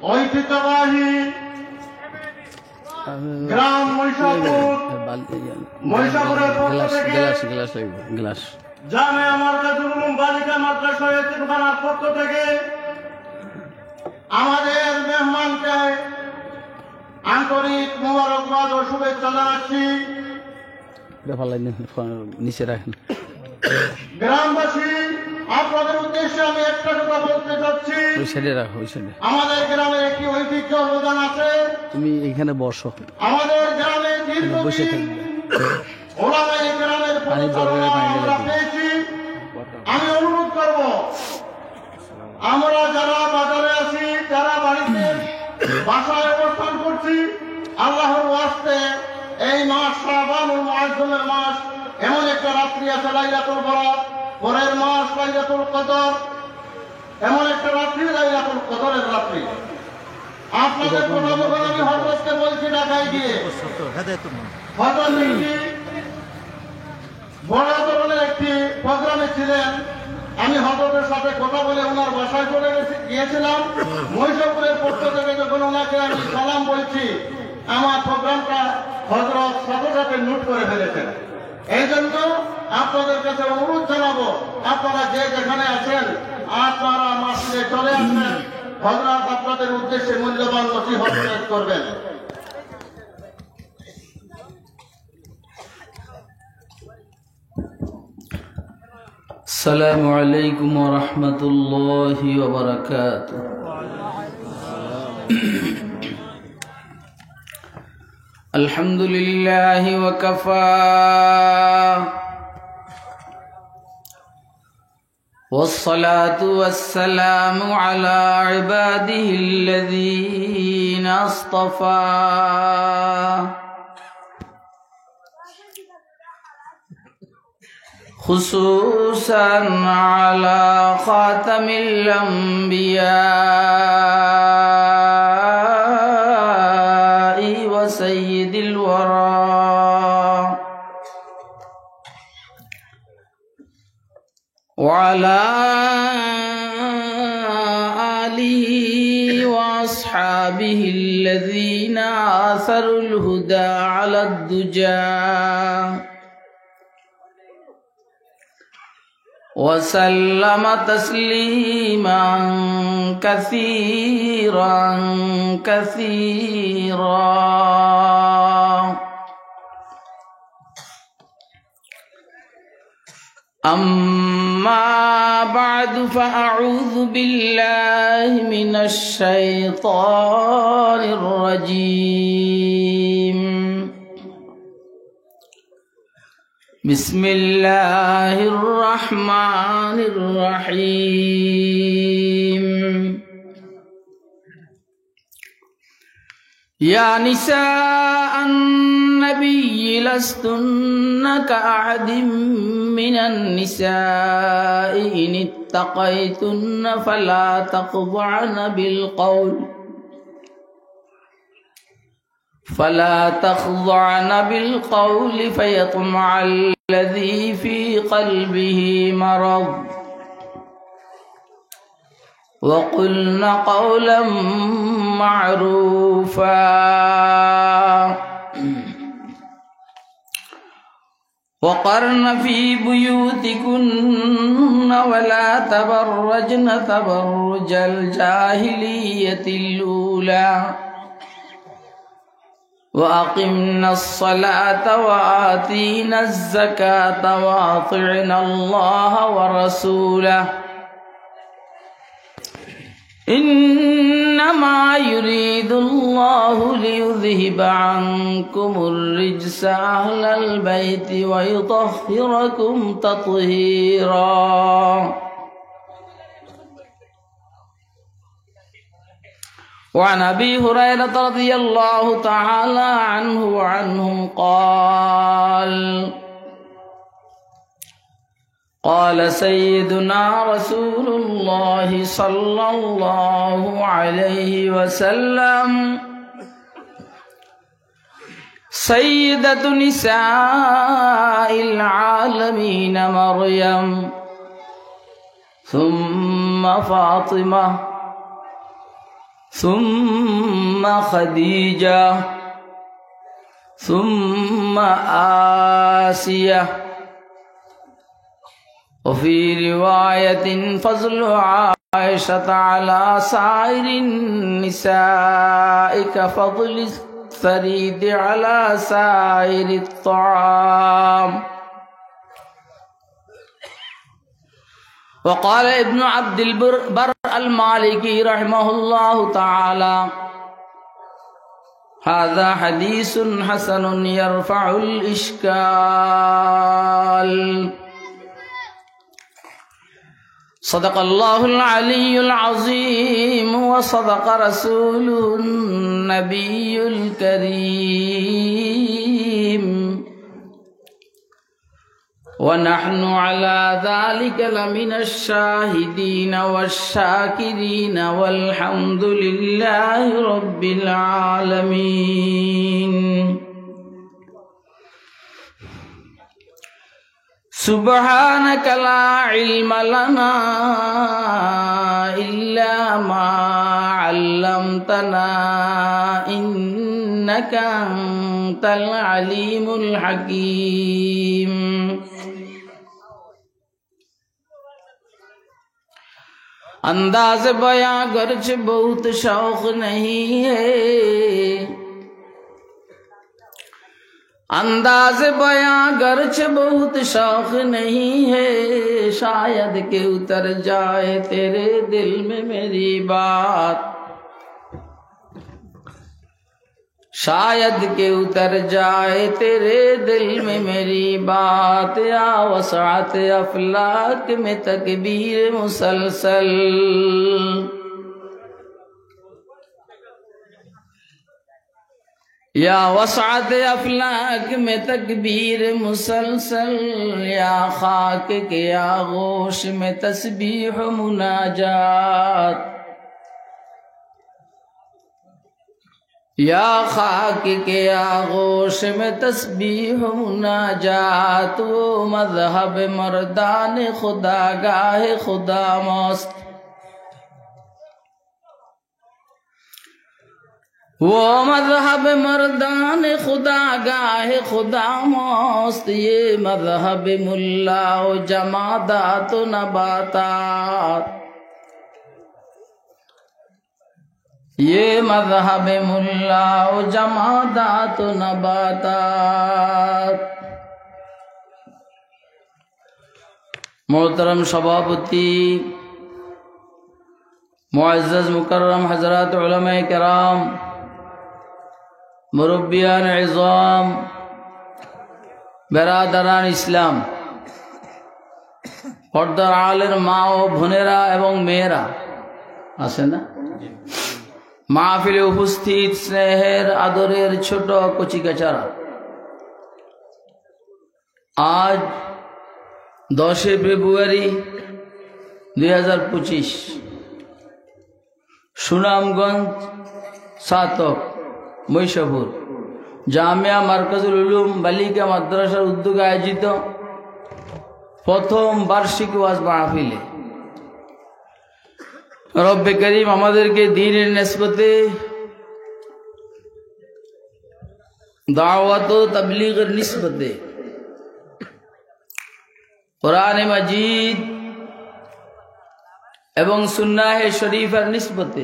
ঐতিহ্যবাহী গ্রাম মহিষাপুরের পক্ষ থেকে জামিয়া মারকাজুল উলুম বালিকা মাদ্রাসা এতিমখানার পক্ষ থেকে আমাদের মেহমানকে আন্তরিক মোবারকবাদ ও শুভেচ্ছা জানাচ্ছি। নিচে রাখেন। গ্রামবাসী, আপনাদের উদ্দেশ্যে আমি একটা কথা বলতে চাচ্ছি। আমাদের গ্রামে একটি ঐতিহ্য অবদান আছে। তুমি এখানে বসো। আমাদের গ্রামে দীর্ঘদিন ওলামায়ে কেরামের পরিচালনা আমরা পেয়েছি। আমি অনুরোধ করব, আমরা যারা বাজারে আছি, যারা বাড়িতে বাসায় অবস্থান করছি, আল্লাহর ওয়াস্তে এই মাস শাবানুল মুআজ্জমের মাস, এমন একটা রাত্রি আছে লাইলাতুল বরাত, পরের মাস লাইলাতুল কদর, এমন একটা রাত্রি লাইলাতুল কদরের রাত্রি। আপনাদের প্রথম আমি হযরতকে বলছি ঢাকায় গিয়ে, হযরত বড় ধরনের একটি প্রোগ্রামে ছিলেন। আমি হযরতের সাথে কথা বলে ওনার বাসায় চলে গিয়েছিলাম। মহিষাপুরের পক্ষ থেকে যখন ওনাকে আমি সালাম বলছি, আমার প্রোগ্রামটা হযরত সাথে সাথে নোট করে ফেলেছেন। এই জন্য আপনাদের কাছে অনুরোধ জানাবো, আপনারা যে যেখানে আছেন আপনারা মসজিদে চলে আসবেন। হযরত আপনাদের উদ্দেশ্যে মূল্যবান নসিহত পেশ করবেন। السلام عليكم ورحمة الله وبركاته. الحمد لله وكفى والصلاة والسلام على عباده الذين اصطفى خصوصا على خاتم الأنبياء وسيد الورى وعلى آله وأصحابه الذين آثروا الهدى على الدجى وسلم تسليما كثيرا كثيرا. أما بعد فأعوذ بالله من الشيطان الرجيم. بسم الله الرحمن الرحيم. يا نساء النبي لستن كأحد من النساء إن اتقيتن فلا تخضعن بالقول فيطمع الذي في قلبه مرض وقلن قولا معروفا وقرن في بيوتكن ولا تبرجن تبرج الجاهلية الأولى وأقمنا الصلاة وآتينا الزكاة وأطعنا الله ورسوله إنما يريد الله ليذهب عنكم الرجس أهل البيت ويطهركم تطهيرا. وعن أبي هريرة رضي الله تعالى عنه وعنهم قال سيدنا رسول الله صلى الله عليه وسلم سيدة نساء العالمين مريم ثم فاطمة ثم خديجة ثم آسية وفي رواية فضل عائشة على سائر النساء كفضل الثريد على سائر الطعام. وقال ابن عبد البر المالكي رحمه الله تعالى هذا حديث حسن يرفع الإشكال. صدق الله العلي العظيم وصدق رسوله النبي الكريم ونحن على ذلك لمن الشاهدين والشاكرين والحمد لله رب العالمين. سبحانك لا علم لنا إلا ما علمتنا إنك أنت العليم الحكيم. अंदाज बयां गर्ज बहुत शौक नहीं है, अंदाज बयां गर्ज बहुत शौक नहीं है, शायद के उतर जाए तेरे दिल में मेरी बात, शायद के उतर जाए तेरे दिल में मेरी बात। या वसात अफलाक में तकबीर मुसलसल, या वसात अफलाक में तकबीर मुसलसल, या खाक के आगोश में तस्बीह मुनाजात, या खाक के आगोश में तस्बीह मुनाजात। वो मज़हब मर्दान खुदा गाहे खुदा मस्त, वो मज़हब मर्दान खुदा गाहे खुदा मस्त। ये मज़हब मुल्ला व जमादात व नबातात, ये मज़हब मुल्ला व जमादात व नबातात। मोहतरम सभापति, मुअज़्ज़ज़ मुकर्रम हज़रात उलमाए किराम, मुरब्बियान इज़ाम, बेरादरान इस्लाम, पर्दार आलेर मा ও বোনেরা এবং মেয়েরা আছে না, মাহফিলে উপস্থিত স্নেহের আদরের ছোট কচিকাচারা, আজ 10 ফেব্রুয়ারি 2025 সুনামগঞ্জ সাতক মহিষাপুর জামিয়া মার্কাজুল উলুম বালিকা মাদ্রাসার উদ্যোগে আয়োজিত প্রথম বার্ষিক ওয়াজ মাহফিলে রব্বে করিম আমাদেরকে দ্বীনের নিসবতে, দাওয়াত ও তাবলীগের নিসবতে, কোরআনে মাজিদ এবং সুন্নাহে শরীফের নিসবতে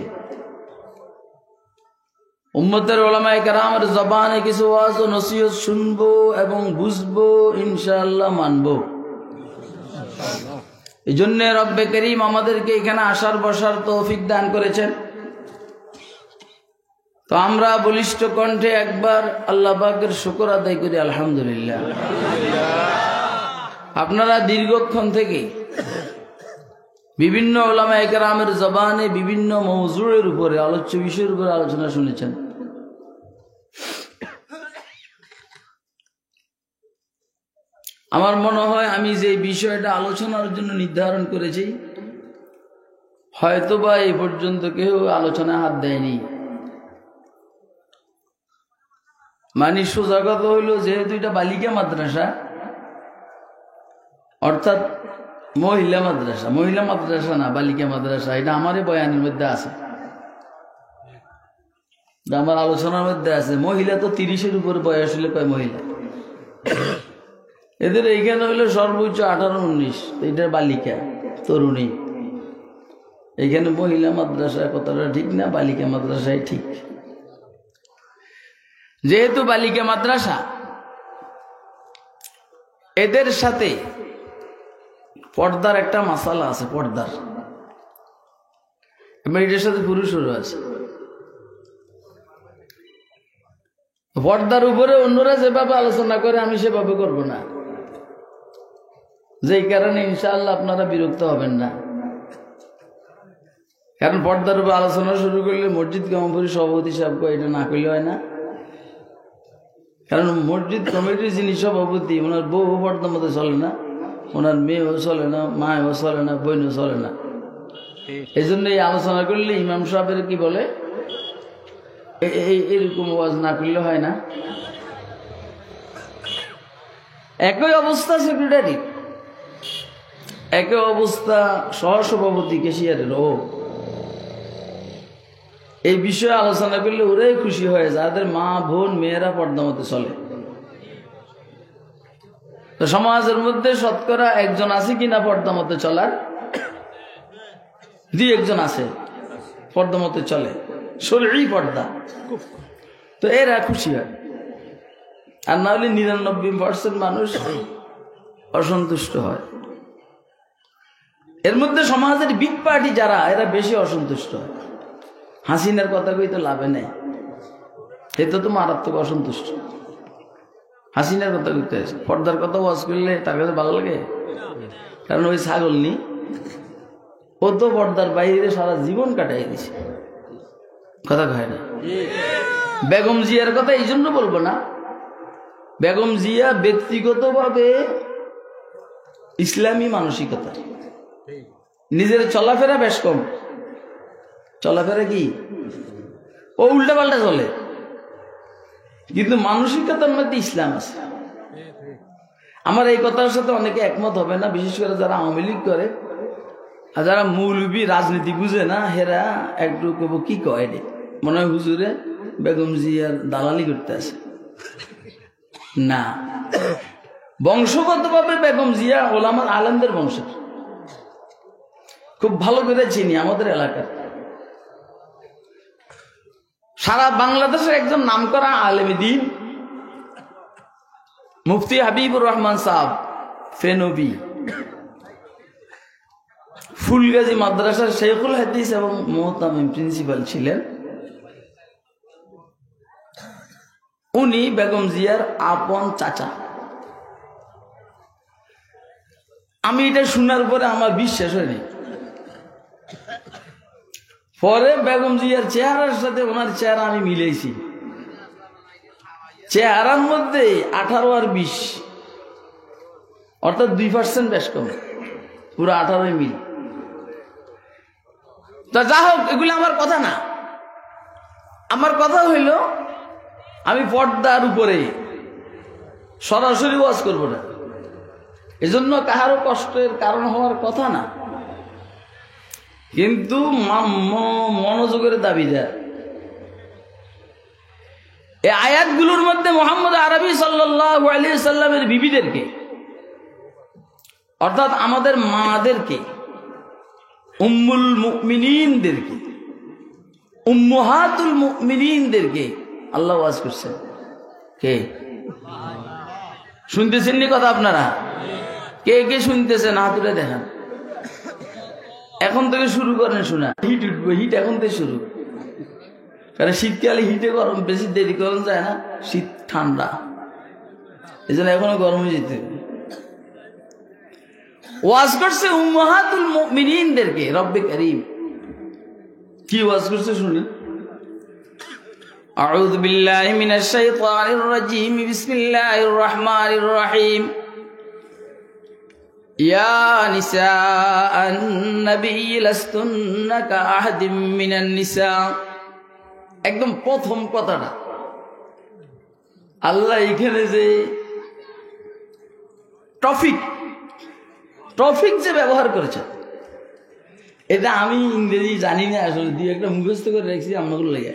উম্মতের উলামায়ে কেরামের জবানে কিছু ওয়াজ ও নসিহত শুনবো এবং বুঝবো, ইনশাআল্লাহ মানবো। এই জন্য রব্বে করিম আমাদেরকে এখানে আসার বসার তৌফিক দান করেছেন। তো আমরা বলিষ্ঠ কণ্ঠে একবার আল্লাহ পাকের শুকর আদায় করি, আলহামদুলিল্লাহ। আপনারা দীর্ঘক্ষণ থেকে বিভিন্ন উলামায়ে কেরামের জবানে বিভিন্ন মওজুয়ের উপরে, আলোচ্য বিষয়ের উপরে আলোচনা শুনেছেন। আমার মনে হয় আমি যে বিষয়টা আলোচনার জন্য নির্ধারণ করেছি, হয়তোবা এই পর্যন্ত কেউ আলোচনায় হাত দেয়নি। মানে সোজা কথা হইল, যেহেতু এটা বালিকা মাদ্রাসা, অর্থাৎ মহিলা মাদ্রাসা, মহিলা মাদ্রাসা না বালিকা মাদ্রাসা, এটা আমারই বয়ানের মধ্যে আছে। আমার আলোচনার মধ্যে আছে মহিলা তো 30-এর উপরে বয়স হলে কয় মহিলা, এদের এইখানে হইলে সর্বোচ্চ 18-19, এটা বালিকা তরুণী। এইখানে মহিলা মাদ্রাসা কথাটা ঠিক না, বালিকা মাদ্রাসায় ঠিক। যেহেতু বালিকা মাদ্রাসা, এদের সাথে পর্দার একটা মাসালা আছে, পর্দার এটার সাথে পুরুষেরও আছে। পর্দার উপরে অন্যরা যেভাবে আলোচনা করে আমি সেভাবে করব না, যেই কারণে ইনশাআল্লাহ আপনারা বিরক্ত হবেন না। কারণ পর্দার উপর আলোচনা শুরু করলে মসজিদ কমিটির সভাপতি সাহেব এটা না করলে হয় না। কারণ মসজিদ কমিটির যিনি সভাপতি, ওনার বউ পর্দার মধ্যে চলে না, ওনার মেয়েও চলে না, মায়েও চলে না, বোনও চলে না। এই জন্য এই আলোচনা করলে ইমাম সাহেবের কি বলে, এরকম ওয়াজ না করলে হয় না। একই অবস্থা সেক্রেটারি, একই অবস্থা সহসভাপতি কেশিয়ারের। এই বিষয়ে আলোচনা করলে ওরাই খুশি হয় যাদের মা বোন মেয়েরা পর্দা মতো চলে। তো সমাজের মধ্যে শতকরা একজন আছে কিনা পর্দা মতো চলার? 2-1 আছে পর্দা মতো চলে, শরীরই পর্দা। তো এরা খুশি হয়, আর না হলে 99% মানুষ অসন্তুষ্ট হয়। এর মধ্যে সমাজের বিগ পার্টি যারা, এরা বেশি অসন্তুষ্ট হয়। হাসিনার কথা কই তো লাভে নেই, এতে তো মারাত্মক অসন্তুষ্ট। হাসিনার কথা কইতে আছে, পর্দার কথা ওয়াজ করলে তার কাছে ভালো লাগে। কারণ ওই ছাগল নি, ও তো পর্দার বাইরে সারা জীবন কাটাই দিছে, কথা কয় না। বেগম জিয়ার কথা এই জন্য বলবো না, বেগম জিয়া ব্যক্তিগতভাবে ইসলামী মানসিকতা, নিজের চলাফেরা বেশ কম। চলাফেরা কি ও উল্টা পাল্টা চলে, কিন্তু মানসিকতার মধ্যে ইসলাম আছে। আমার এই কথার সাথে অনেকে একমত হবে না, বিশেষ করে যারা আওয়ামী লীগ করে আর যারা মৌলবী রাজনীতি বুঝে না, হেরা একটু কব কি কয় রে, মনে হয় হুজুরে বেগম জিয়ার দালালি করতে আছে। না, বংশগতভাবে বেগম জিয়া ওলামার আলেমদের বংশের, খুব ভালো করে চিনি আমাদের এলাকার। সারা বাংলাদেশের একজন নামকরা আলেমে দ্বীন মুফতি হাবিবুর রহমান সাহেব ফেনবি, ফুলগাজী মাদ্রাসার শেখুল হাদিস এবং মোহতামিম প্রিন্সিপাল ছিলেন। উনি বেগম জিয়ার আপন চাচা। আমি এটা শোনার পরে আমার বিশ্বাস হয়নি। পরে বেগম জিয়ার চেহারার সাথে ওনার চেহারা আমি মিলেছি, চেহারার মধ্যে 18 আর 20, অর্থাৎ 2% বেশ কম, পুরো 18 মিল। তা যা হোক, এগুলো আমার কথা না। আমার কথা হইল, আমি পর্দার উপরে সরাসরি ওয়াজ করব না, এজন্য কাহারও কষ্টের কারণ হওয়ার কথা না, কিন্তু মনোযোগের দাবিদার। এই আয়াতগুলোর মধ্যে মুহাম্মদ আরবি সাল্লাল্লাহু আলাইহি সাল্লামের বিবিদেরকে, অর্থাৎ আমাদের মাদেরকে, উম্মুল মুমিনিনদেরকে, উম্মুহাতুল মুমিনিনদেরকে আল্লাহ ওয়াজ করছেন। কে শুনতেছেন নি কথা আপনারা? কে কে শুনতেছেন হাত তুলে দেখান। এখন থেকে শুরু করেন শোনা, হিট উঠবে, হিট এখন থেকে শুরু। কারণ শীতকালে হিটে গরম, বেশি দেরি করা যায় না, শীত ঠান্ডা, এই জন্য এখনো গরমে যেতে। ওয়াজ করছে উম্মাহাতুল মুমিনিনদেরকে রব্বে কারীম। কি ওয়াজ করছে শুনি। আউযু বিল্লাহি মিনাশ শাইতানির রাজীম, বিসমিল্লাহির রহমানির রহিম। ইয়া নিসাআন নবী লাস্তুন্না কাআহাদিম মিনান নিসা। একদম প্রথম কথাটা আল্লাহ এখানে যে টপিক যে ব্যবহার করেছে, এটা আমি ইংরেজি জানি না আসলে, দিয়ে একটা মুখস্থ করে রেখেছি আপনাদের লেগে।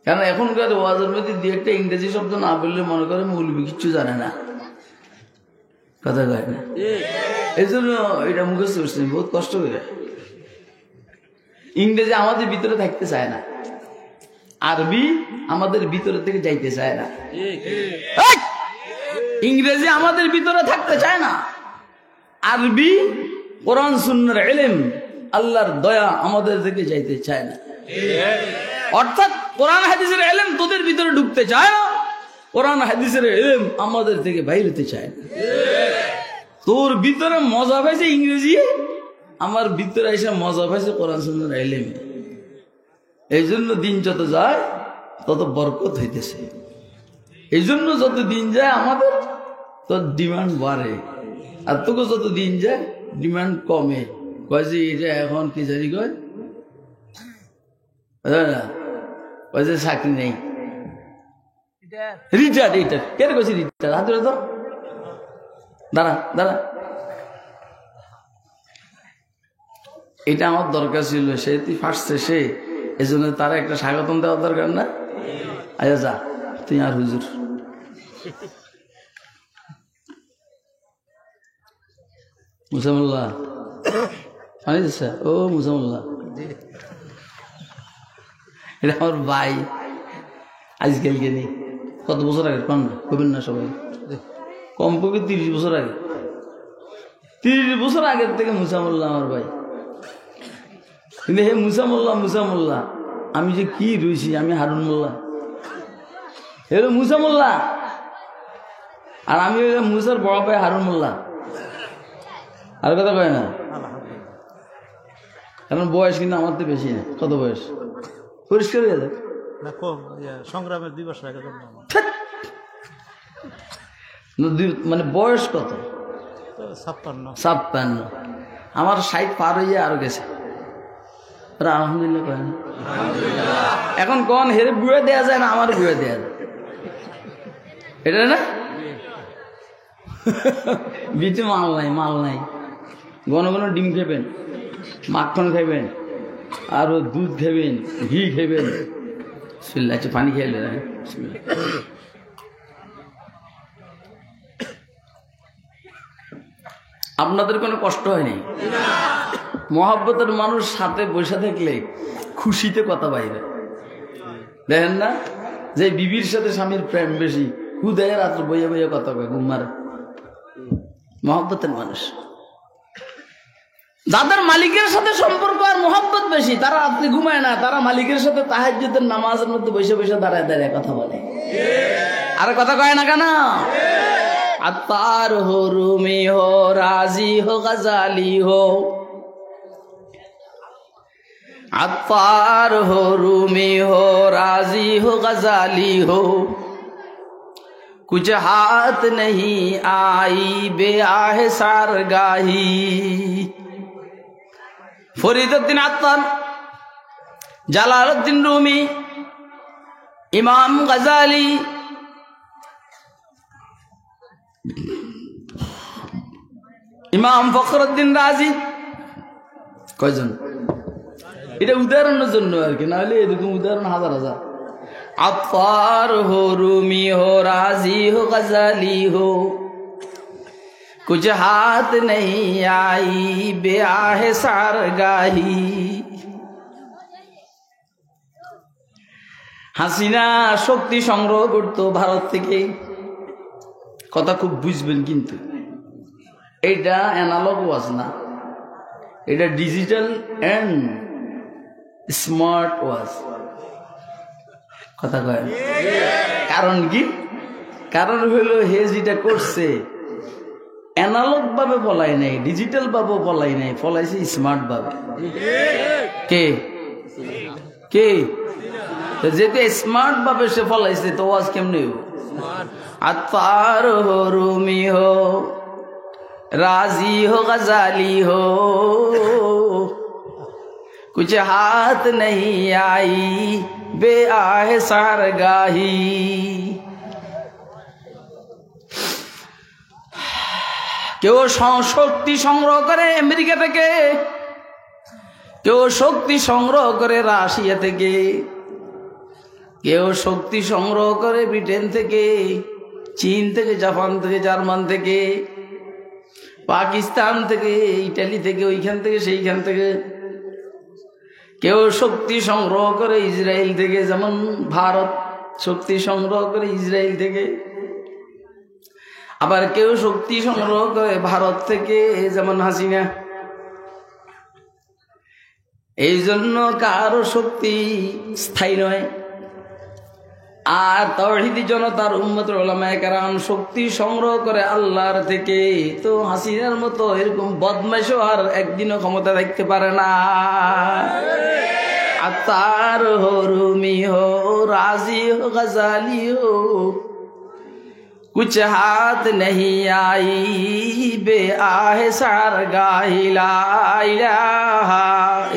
কারণ এখনকার ওয়াজের মধ্যে দিয়ে একটা ইংরেজি শব্দ না বললে মনে করে মৌলবি কিচ্ছু জানে না, কথা কয় না। এই জন্য এটা মুখস্থ করছি বহুত কষ্ট করে। ইংরেজি আমাদের ভিতরে থাকতে চায় না, আরবি আমাদের ভিতরে থেকে যাইতে চায় না। ইংরেজি আমাদের ভিতরে থাকতে চায় না, আরবি কোরআন সুন্নাহর ইলম আল্লাহর দয়া আমাদের থেকে যাইতে চায় না। অর্থাৎ কোরআন হাদিসের ইলম তোদের ভিতরে ঢুকতে চায় না, কোরআন হাদিসের ইলম আমাদের থেকে বাইরে হতে চায় না। তোর ভিতরে মজা পাইছে ইংরেজি, আমার ভিতরে এসে মজা পাইছে কোরআন সুন্নাহর ইলমে। এই জন্য দিন যত যায় তত বরকত হইতেছে। এই জন্য যত দিন যায় আমাদের তত ডিমান্ড বাড়ে, আর তোকে যত দিন যায় ডিমান্ড কমে। কয় যে এটা এখন কি জানি কয় কয় যে চাকরি নেই, রিটায়ার্ড। রিটায়ার্ড কেন কইছি রিটায়ার্ড? হাত ধরে তো দাঁড়া দাঁড়া, এটা আমার দরকার ছিল, সে তুই ফার্স্টে সে, এই জন্য তারা একটা স্বাগতম দেওয়ার দরকার না। আচ্ছা যা তুই আর হুজুর। মুসামুল্লাহ পানি দিচ্ছে, ও মুসামুল্লাহ এটা আমার ভাই। আজকালকে নেই, কত বছর আগে কম না কবেন না সবাই, কমপক্ষে 30 বছর আগে, 30 বছর আগের থেকে মুসামুল্লাহ আমার ভাই। কিন্তু হে মুসামুল্লাহ মুসামুল্লাহ, আমি যে কি রয়েছি, আমি হারুন মোল্লা, হলো মুসামুল্লাহ, আর আমি মুসার বড় ভাই হারুন মোল্লা। আর কথা কয় না, কারণ বয়স কিন্তু আমার তো বেশি না। কত বয়স পরিষ্কার হয়ে যায় না, কম সংগ্রামের 2 বছর আগে মানে বয়স কত? 56। আমার 60 পার হইয়া আরো গেছে। আলহামদুলিল্লাহ কয় না। এখন কোন হেরে বুড়ে দেয়া যায় না, আমার বুড়ে দেয়া যায়, এটা না বিটে মাল নাই, মাল নাই। ঘন ঘন ডিম খাবেন, মাখন খাবেন, আরো দুধ খাবেন, ঘি খাবেন, আচ্ছা পানি খাইলে না। আপনাদের কোনো কষ্ট হয়নি? মহাব্বতের মানুষ সাথে বসে থাকলে খুশিতে কথা বাইরে। দেখেন না যে বিবির সাথে স্বামীর প্রেম বেশি, হুদায় রাত্রে বইয়া বইয়া কথা কয়, ঘুম মারে। মহাব্বতের মানুষ, যাদের মালিকের সাথে সম্পর্ক আর মহাব্বত বেশি, তারা রাত্রে ঘুমায় না, তারা মালিকের সাথে তাহাজ্জুদের নামাজের মধ্যে বসে বসে দাঁড়ায় দাঁড়ায় কথা বলে। আর কথা কয় না কেন? আত্মার হো, রুমি হো, রাজি হো, গজালি হো, আত্মার হো, রুমি হো, রাজি হো, গজালি হো, कुछ हाथ नहीं आई बेआह सारगाही। फरीदुद्दीन अत्तार, জালালউদ্দিন রুমি, ইমাম গজালি, ইমাম ফখরুদ্দিন রাজি, কয়জন? এটা উদাহরণের জন্য আর কি, না হলে এরকম উদাহরণ হাজার হাজার। আত্তার হো, রুমি হো, রাজি হো, গজালি হো, कुछ हाथ नहीं आई बेआह सारगाही। হাসিনা শক্তি সংগ্রহ করতো ভারত থেকে, কথা খুব বুঝবেন কিন্তু, এটা অ্যানালগ ওয়াজ না, এটা ডিজিটাল অ্যান্ড স্মার্ট ওয়াজ। কথা কয় কারণ কি? কারণ হলো হে যেটা করছে অ্যানালগ ভাবে বলাই নাই, ডিজিটাল ভাবে বলাই নাই, ফলাইছে স্মার্ট ভাবে। কে কে? যেটা স্মার্ট ভাবে সে ফলাইছে, তো ওয়াজ কেমনে হইব? আত্মার হো, রুমি হো, রাজি হো, গজালি হো, कुछ हाथ नहीं आई बेआह सारगाही। কেউ শক্তি সংগ্রহ করে আমেরিকা থেকে, কেউ শক্তি সংগ্রহ করে রাশিয়া থেকে, কেউ শক্তি সংগ্রহ করে ব্রিটেন থেকে, চীন থেকে, জাপান থেকে, জার্মান থেকে, পাকিস্তান থেকে, ইটালি থেকে, ওইখান থেকে, সেইখান থেকে। কেউ শক্তি সংগ্রহ করে ইসরায়েল থেকে, যেমন ভারত শক্তি সংগ্রহ করে ইসরায়েল থেকে। আবার কেউ শক্তি সংগ্রহ করে ভারত থেকে, যেমন হাসিনা। এই জন্য কারো শক্তি স্থায়ী নয়। আর তাওহীদি জনতার উম্মত উলামায়ে কেরাম শক্তি সংগ্রহ করে আল্লাহর থেকে। তো হাসিনার মতো এরকম বদমাইশও আর একদিনও ক্ষমতা দেখতে পারে না। আতার হো, রুমি হো, রাজি হো, গজালি হো, कुछ हाथ नहीं आई बे आहे सारगाही ला इलाहा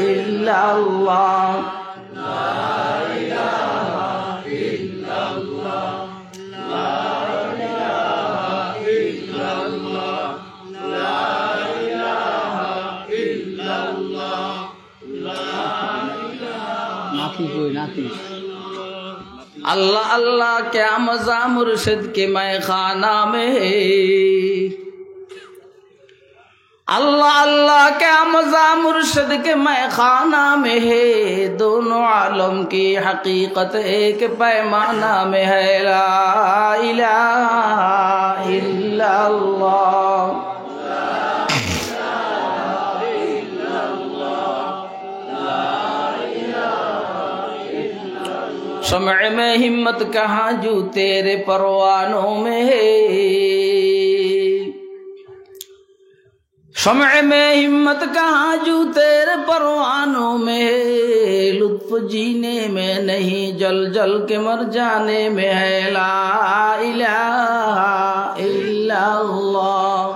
इल्लल्लाह ला इलाहा इल्लल्लाह ला इलाहा इल्लल्लाह ला इलाहा इल्लल्लाह ला इलाहा नाती कोई नाती अल्लाह अल्लाह क्या मजा मुर्शिद के मैं खाना में है। अल्लाह अल्लाह क्या मजा मुर्शिद के मैं खाना में है। दोनों आलम की हकीकत एक पैमाना में है। ला इलाहा इल्लल्लाह शमअ में हिम्मत कहाँ जू तेरे परवानों में है। शमअ में हिम्मत कहाँ जू तेरे परवानों में है। लुत्फ जीने में नहीं जल जल के मर जाने में है। ला इलाहा इल्लल्लाह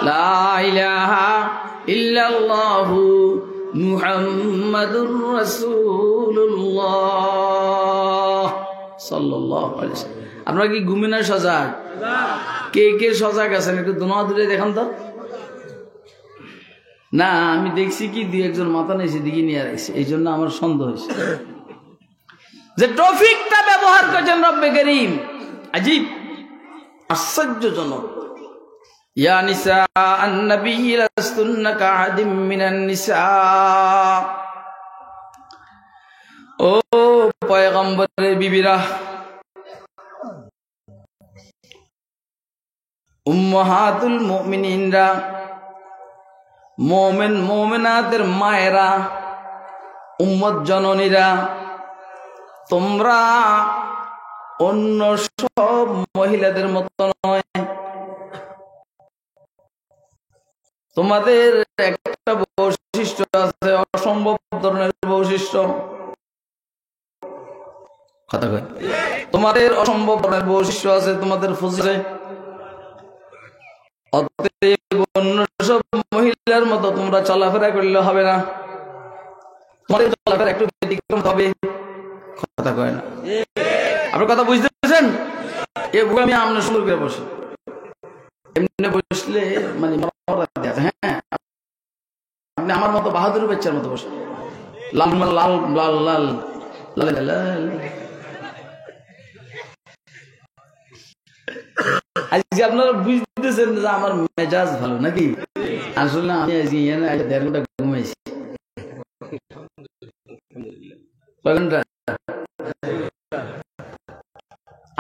ला इलाहा इल्लल्लाहु मुहम्मदुर রাসূলুল্লাহ সাল্লাল্লাহু আলাইহি ওয়াসাল্লাম। আপনারা কি ঘুমে না সজাগ? কে কে সজাগ আছেন একটু দুনা দূরে দেখান তো। না আমি দেখছি কি দুই একজন মাথা নিয়েছে দিকে নিয়ে রাখছে, এই জন্য আমার সন্দেহ হয়েছে যে টপিকটা ব্যবহার করেছেন রব্বে করিম। আজীব, আশ্চর্যজনক। ইয়া নিসা আন-নবী লাস্তুন্না কাআদিম মিনান নিসা। ও পয়গম্বরের বিবিরা, উম্মাহাতুল মুমিনিনরা, মুমিন মুমিনাতের মায়েরা, উম্মত জননীরা, তোমরা অন্য সব মহিলাদের মতো নয়। তোমাদের একটা বৈশিষ্ট্য আছে, অসম্ভব ধরনের বৈশিষ্ট্য। কথা কয়, তোমাদের অসম্ভব ধরনের বৈশিষ্ট্য আছে, তোমাদের ফজিলত। অতএব অন্য সব মহিলার মতো তোমরা চলাফেরা করলে হবে না, তোমাদের চলাফেরা একটু ব্যতিক্রম হবে। কথা কয় না, আপনার কথা বুঝতে পেরেছেন? এ বুকে আমি আমনে সুন্দর করে বসে, এমনি বসলে মানে হ্যাঁ, আপনি আমার মতো বাহাদুর বাচ্চার মতো বসে, লাল লাল লাল লাল লাল লাল। আজকে আপনারা বুঝতেছেন যে আমার মেজাজ ভালো নাকি? আসলে আমি আজকে 1.5 ঘন্টা ঘুমাইছি।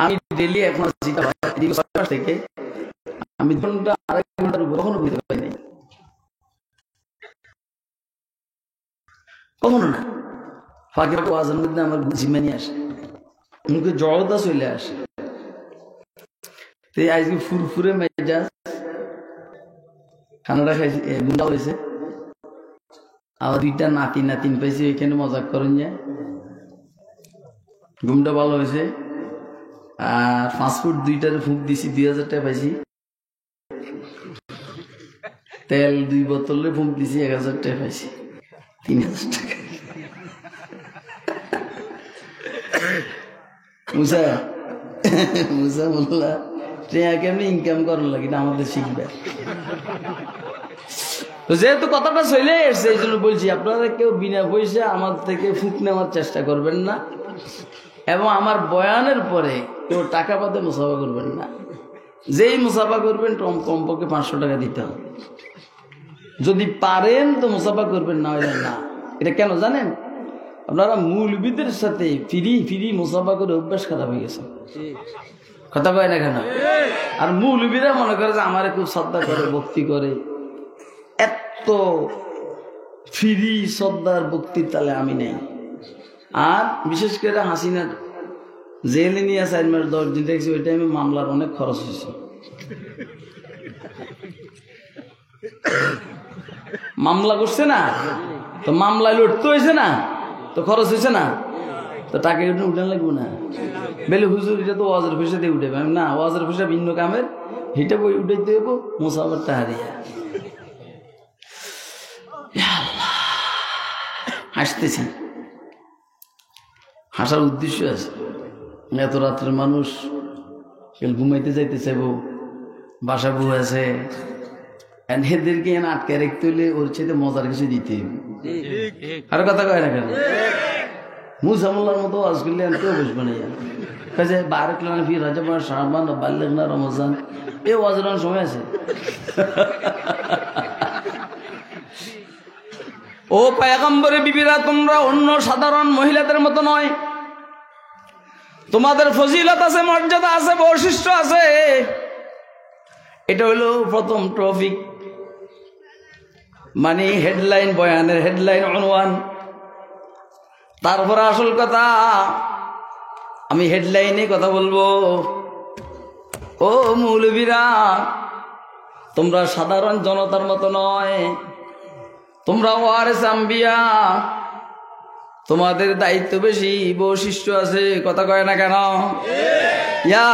আমি ডেলি এখন থেকে আমি 2.5 ঘন্টার উপর কখনো বুঝতে পারি নাই, কখনো না। ফাঁকে ফাঁকে ওয়াজের মধ্যে আমার জিম্মানি আসে, মুখে জড়তা চলে আসে। আজকে ফুরফুরে মেজাজ, খানাটা খাইছি, গুন্ডা হয়েছে। আবার 2টা নাতিন পাইছি, এখানে মজাক করেন যায়। ঘুমটা ভালো হয়েছে। আর ফাস্টফুড 2টার ফুক দিছি, 2000 টাকা পাইছি। তেল 2 বোতলে ফুক দিছি, 1000 টাকা পাইছি, 3000 টাকা। মুসা মোল্লা কেমনি ইনকাম করার লাগে না আমাদের শিখবে। তো যেহেতু কথাটা চলে এসছে এই জন্য বলছি, আপনারা কেউ বিনা পয়সা আমার থেকে ফুক নেওয়ার চেষ্টা করবেন না, এবং আমার বয়ানের পরে কেউ টাকা পাতে মুসাফা করবেন না। যেই মুসাফা করবেন কমপক্ষে 500 টাকা দিতে হবে। যদি পারেন তো মুসাফা করবেন, না হলে না। এটা কেন জানেন? আপনারা মৌলবীদের সাথে ফিরি মুসাফা করে অভ্যাস খারাপ হয়ে গেছে, কথা কয় না কেন? আর মৌলবীরা মনে করে যে আমারে খুব শ্রদ্ধা করে, ভক্তি করে। এত ফিরি শ্রদ্ধার ভক্তির তালে আমি নেই। আর বিশেষ করে হাসিনার জেলে নিয়ে 4 মাস 10 দিন দেখছি, ওই টাইমে মামলার অনেক খরচ হয়েছে। মামলা করছে না তো, মামলায় লড়তে হয়েছে না তো, খরচ হয়েছে না তো, টাকা উঠান লাগবো না। বেলে হুজুর এটা তো ওয়াজের পয়সা দিয়ে উঠে না, ওয়াজের পয়সা ভিন্ন কামের, হিটা বই উঠাইতে হইব মুসাফার টাহারিয়া। হাসতেছেন, হাসার উদ্দেশ্য আছে। এত রাত্রের মানুষ ঘুমাইতে যাইতে চাইব, বাসা বউ আছে, এদেরকে এনে আটকে রাখতে হলে ওর চাইতে মজার কিছু দিতে হবে। আর কথা কয় না কেন? মুসামুল্লার মতো আজ করলে কেউ বসবে না। কাজে 12 কিলোমিটার ফির রাজা শাহবান বাল্যেক না রমজান এ ওয়াজের সময় আছে। ও পয়গম্বরের বিবিরা, তোমরা অন্য সাধারণ মহিলাদের মতো নয়। তোমাদের ফজিলত আছে, মর্যাদা আছে, বৈশিষ্ট্য আছে। এটা হলো প্রথম টপিক, মানে হেডলাইন, বয়ানের হেডলাইন, অনুমান। তারপর আসল কথা, আমি হেডলাইনে কথা বলবো। ও মৌলবীরা, তোমরা সাধারণ জনতার মতো নয়, তোমরা ওয়ারিস আম্বিয়া। তোমাদের দায়িত্ব বেশি, বৈশিষ্ট্য আছে, কথা কয় না কেন? ইয়া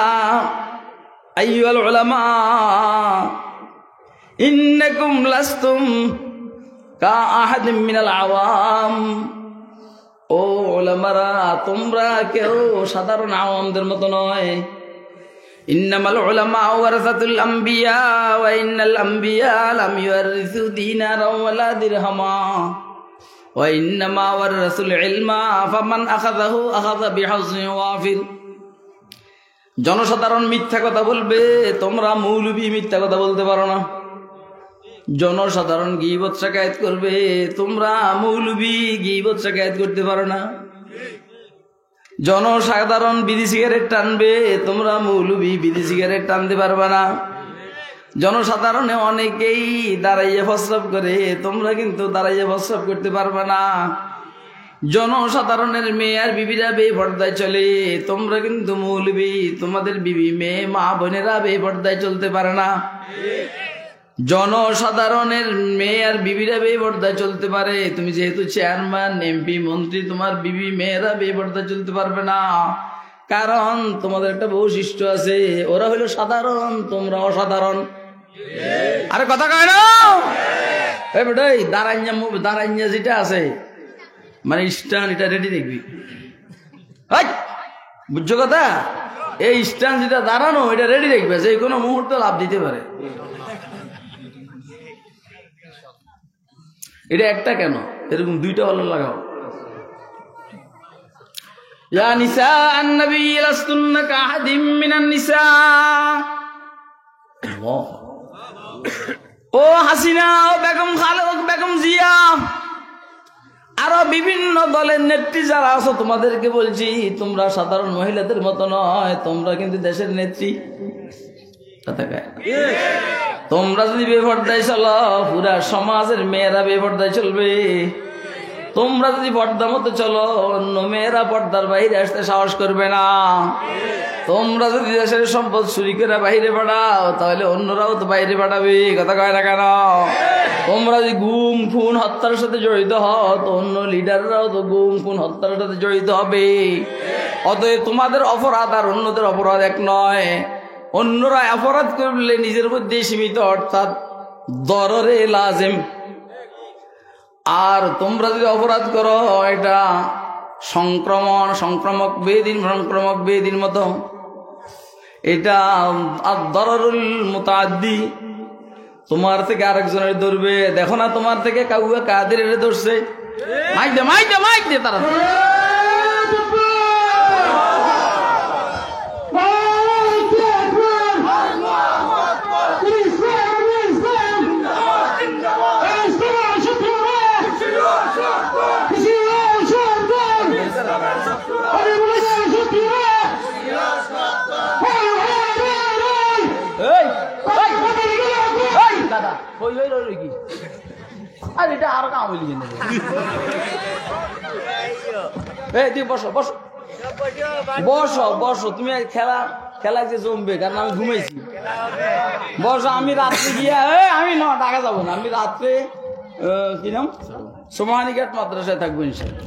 আইয়ুল উলামা ইন্নাকুম লাস্তুম কা আহাদিম মিনাল আওয়াম। ও উলামারা, তোমরা কেউ সাধারণ আওয়ামদের মতো নয়। ইন্নামাল উলামা ওয়ারাসাতুল আম্বিয়া ওয়া ইন্নাল আম্বিয়া লাম ইউরিসু দিনারাও ওয়ালা দিরহামা ওয়া ইন্নামা ওয়ারাসুল ইলমা ফামান আখাযাহু আখাযা বিহাযিন ওয়াফির। জনসাধারণ মিথ্যা কথা বলবে, তোমরা মৌলবী মিথ্যা কথা বলতে পারো না। জনসাধারণ গীবত শিকায়েত করবে, তোমরা মৌলবী গীবত শিকায়েত করতে পারো না। জনসাধারণ বিড়ি সিগারেট টানবে, তোমরা মৌলবী বিড়ি সিগারেট টানতে পারবে না। জনসাধারণে অনেকেই দাঁড়াইয়ে প্রস্রাব করে, তোমরা কিন্তু দাঁড়াইয়ে প্রস্রাব করতে পারবে না। জনসাধারণের মেয়ে আর বিবিরা বেপর্দায় চলে, তোমরা কিন্তু মৌলবী, তোমাদের বিবি মেয়ে মা বোনেরা বেপর্দায় চলতে পারে না। জনসাধারণের মেয়ে আর বিবিরা বেপর্দায় চলতে পারে, তুমি যেহেতু চেয়ারম্যান, এমপি, মন্ত্রী, তোমার বিবি মেয়েরা বেপর্দায় চলতে পারবে না। কারণ তোমাদের একটা বৈশিষ্ট্য আছে, ওরা হলো সাধারণ, তোমরা অসাধারণ। আরে কথা কয় না? এই বেটাই দাঁড়াইয়া যেটা আছে, মানে স্ট্যান্ড, এটা রেডি দেখবি, বুঝছো কথা? এই স্ট্যান্ড যেটা দাঁড়ানো, এটা রেডি দেখবে, যে কোনো মুহূর্তে লাভ দিতে পারে। এটা একটা কেন, এরকম 2টা হলো লাগাও। ইয়া নিসা আন-নবী লাস্তুন্না কাহাদিম মিনান নিসা। ও হাসিনা, ও বেগম খালেদা, বেগম জিয়া, আরো বিভিন্ন দলের নেত্রী যারা আছো, তোমাদেরকে বলছি, তোমরা সাধারণ মহিলাদের মতো নয়, তোমরা কিন্তু দেশের নেত্রী। তোমরা যদি বেপর্দায় চলো, পুরা সমাজের মেয়েরা বেপর্দায় চলবে। তোমরা যদি পর্দা মতো চলো, অন্য মেয়েরা পর্দার বাইরে আসতে সাহস করবে না। তোমরা যদি দেশের সম্পদ চুরি করে বাইরে পাঠাও, তাহলে অন্যরাও তো বাইরে পাঠাবে, কথা কয় না কেন? তোমরা যদি গুম খুন হত্যার সাথে জড়িত হও, তো অন্য লিডাররাও তো গুম খুন হত্যার সাথে জড়িত হবে। অতএব তোমাদের অপরাধ আর অন্যদের অপরাধ এক নয়। অন্যরা অপরাধ করলে নিজের মধ্যে সীমিত, অর্থাৎ দররে লাজেম। আর তোমরা যদি অপরাধ করো, এটা সংক্রমক বেদিন মতো। এটা দররুল মুতাআদ্দি, তোমার থেকে আরেকজনের ধরবে। দেখো না তোমার থেকে কাউকে কাদের ধরছে, মাইক দে তারা। আর এটা আর কাম হইলি কেন? বসো বসো বসো বসো, তুমি খেলা যে জমবে, কারণ আমি ঘুমাইছি। বসো, আমি রাত্রে গিয়া আমি না ঢাকা যাবো না, আমি রাত্রে কি নাম সোমাহানিঘাট মাদ্রাসায় থাকবো ইনশাআল্লাহ।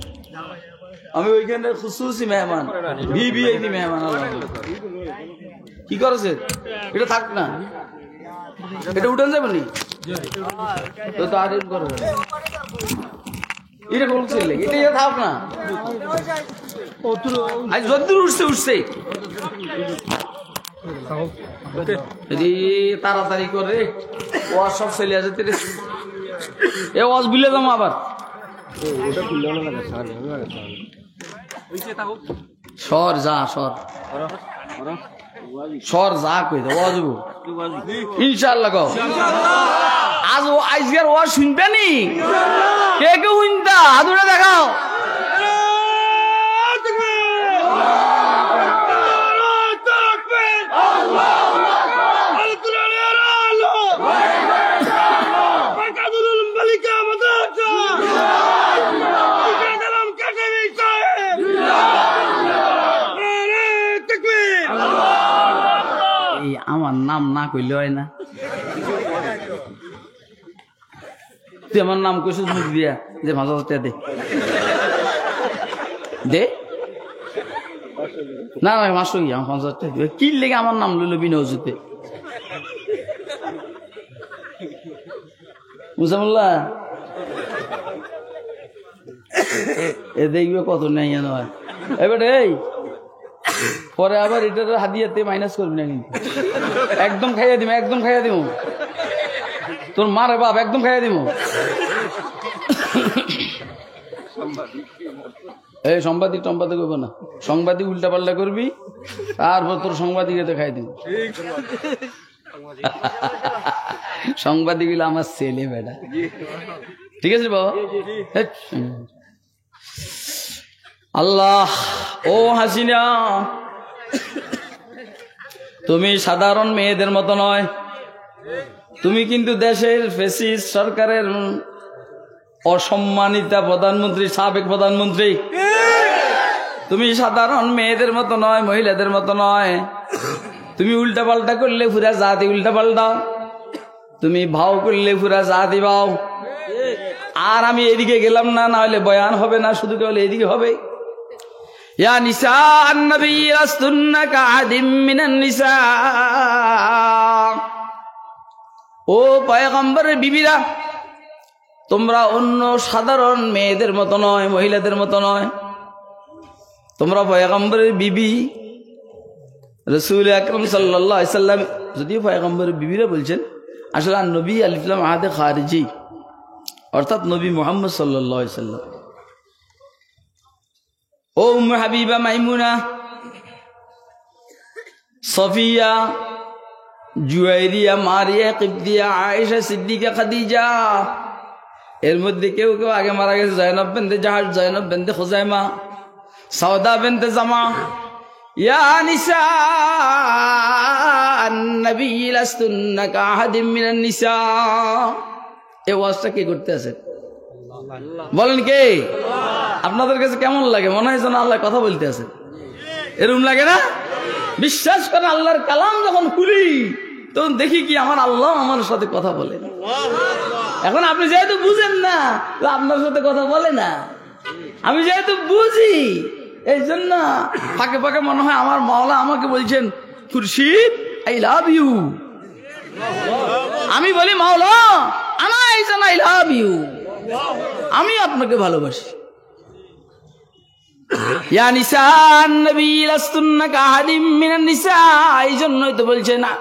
আমি ওইখানে খুশুসি মেহমান, ভিভিআইপি মেহমান। কি করেছে এটা? থাক না, এটা উঠান যাবে নি তো আরেক করবে এটা বলছিল, এটা থাক না। আজ যদ্দূর উঠছে তাড়াতাড়ি করে ওয়াজ সব চলে আসে। এ ওয়াজ বিলে যাবো আবার। সর যা, সর যা কই দে ওয়াজ ইনশাআল্লাহ। কও আজ আজকের ওয়াজ শুনবে নি? কে কে শুনতা হাতুড়ে দেখাও। আমার নাম না কইলে হয় না? তুই আমার নাম কইছিস মুখ দিয়া যে ৫০০০ টাকা দে না না মাসো কি আমার ৫০০০ টাকা দিবে। কি লেগে আমার নাম লইল বিনা উজুতে? মুসামুল্লাহ এ দেখবে কত নেই নয়। এবার এই পরে আবার এটার হাদিয়াতে মাইনাস করবি না কিন্তু। একদম খাইয়া দিব তোর মারে বাপ, একদম খাইয়া দিব। এই সাংবাদিক করবো না, সাংবাদিক উল্টা পাল্টা করবি, তারপর তোর সাংবাদিকতে খাই দিব। সাংবাদিক হইলে আমার ছেলে বেটা, ঠিক আছে বাবা? আল্লাহ ও হাসিনা, তুমি সাধারণ মেয়েদের মতো নয়, তুমি কিন্তু দেশের ফ্যাসিস্ট সরকারের অসম্মানিতা প্রধানমন্ত্রী, সাবেক প্রধানমন্ত্রী। তুমি সাধারণ মেয়েদের মতো নয়, মহিলাদের মতো নয়। তুমি উল্টা পাল্টা করলে পুরা জাতি উল্টা পাল্টা, তুমি ভাও করলে পুরা জাতি ভাও। আর আমি এদিকে গেলাম না, না হলে বয়ান হবে না, শুধু কেবল এদিকে হবে। ইয়া নিসা আন-নবী লাস্তুন্না কাআদিম মিনান নিসা, ও পয়গম্বরের বিবিরা, তোমরা অন্য সাধারণ মেয়েদের মতো নয়, মহিলাদের মতো নয়, তোমরা পয়গম্বরের বিবি। রাসূল আকরাম সাল্লাল্লাহু আলাইহি সাল্লাম যদিও পয়গম্বরের বিবিরা বলছেন, আসলে নবী আলিফ লাম আহাদে খারিজি, অর্থাৎ নবী মুহাম্মদ সাল্লাল্লাহু আলাইহি সাল্লাম। ও উম্মে হাবিবা, মাইমুনা, সফিয়া, জুয়াইরিয়া, মারিয়া কিবতিয়া, আয়েশা, সিদ্দিকা, খাদিজা, এর মধ্যে কেউ কেউ আগে মারা গেছে। জয়নব বিনতে জাহাজ, জয়নব বিনতে খুজাইমা, সাউদা বিনতে জামা। ইয়া নিসা আন-নবী লাস্তুন্না কাআহাদিম মিনান নিসা। এই ওয়াজটা কে করতে আছে বলেন? কে? আপনাদের কাছে কেমন লাগে? মনে হয় যেন আল্লাহ কথা বলতে আছে, এরকম লাগে না? বিশ্বাস করে আল্লাহর কালাম যখন খুলি তখন দেখি কি আমার আল্লাহ আমার সাথে কথা বলে। এখন আপনি যেহেতু বুঝেন না, আপনার সাথে কথা বলে না, আমি যেহেতু বুঝি, এই জন্য ফাঁকে ফাঁকে মনে হয় আমার মাওলা আমাকে বলছেন, খুরশিদ আই লাভ ইউ। আমি বলি, মাওলা আই লাভ ইউ, আমি আপনাকে ভালোবাসি। ইয়া নিসা নবী লাস্তুন্না কাহাদিম মিনান নিসা, এই জন্যই তো বলছে না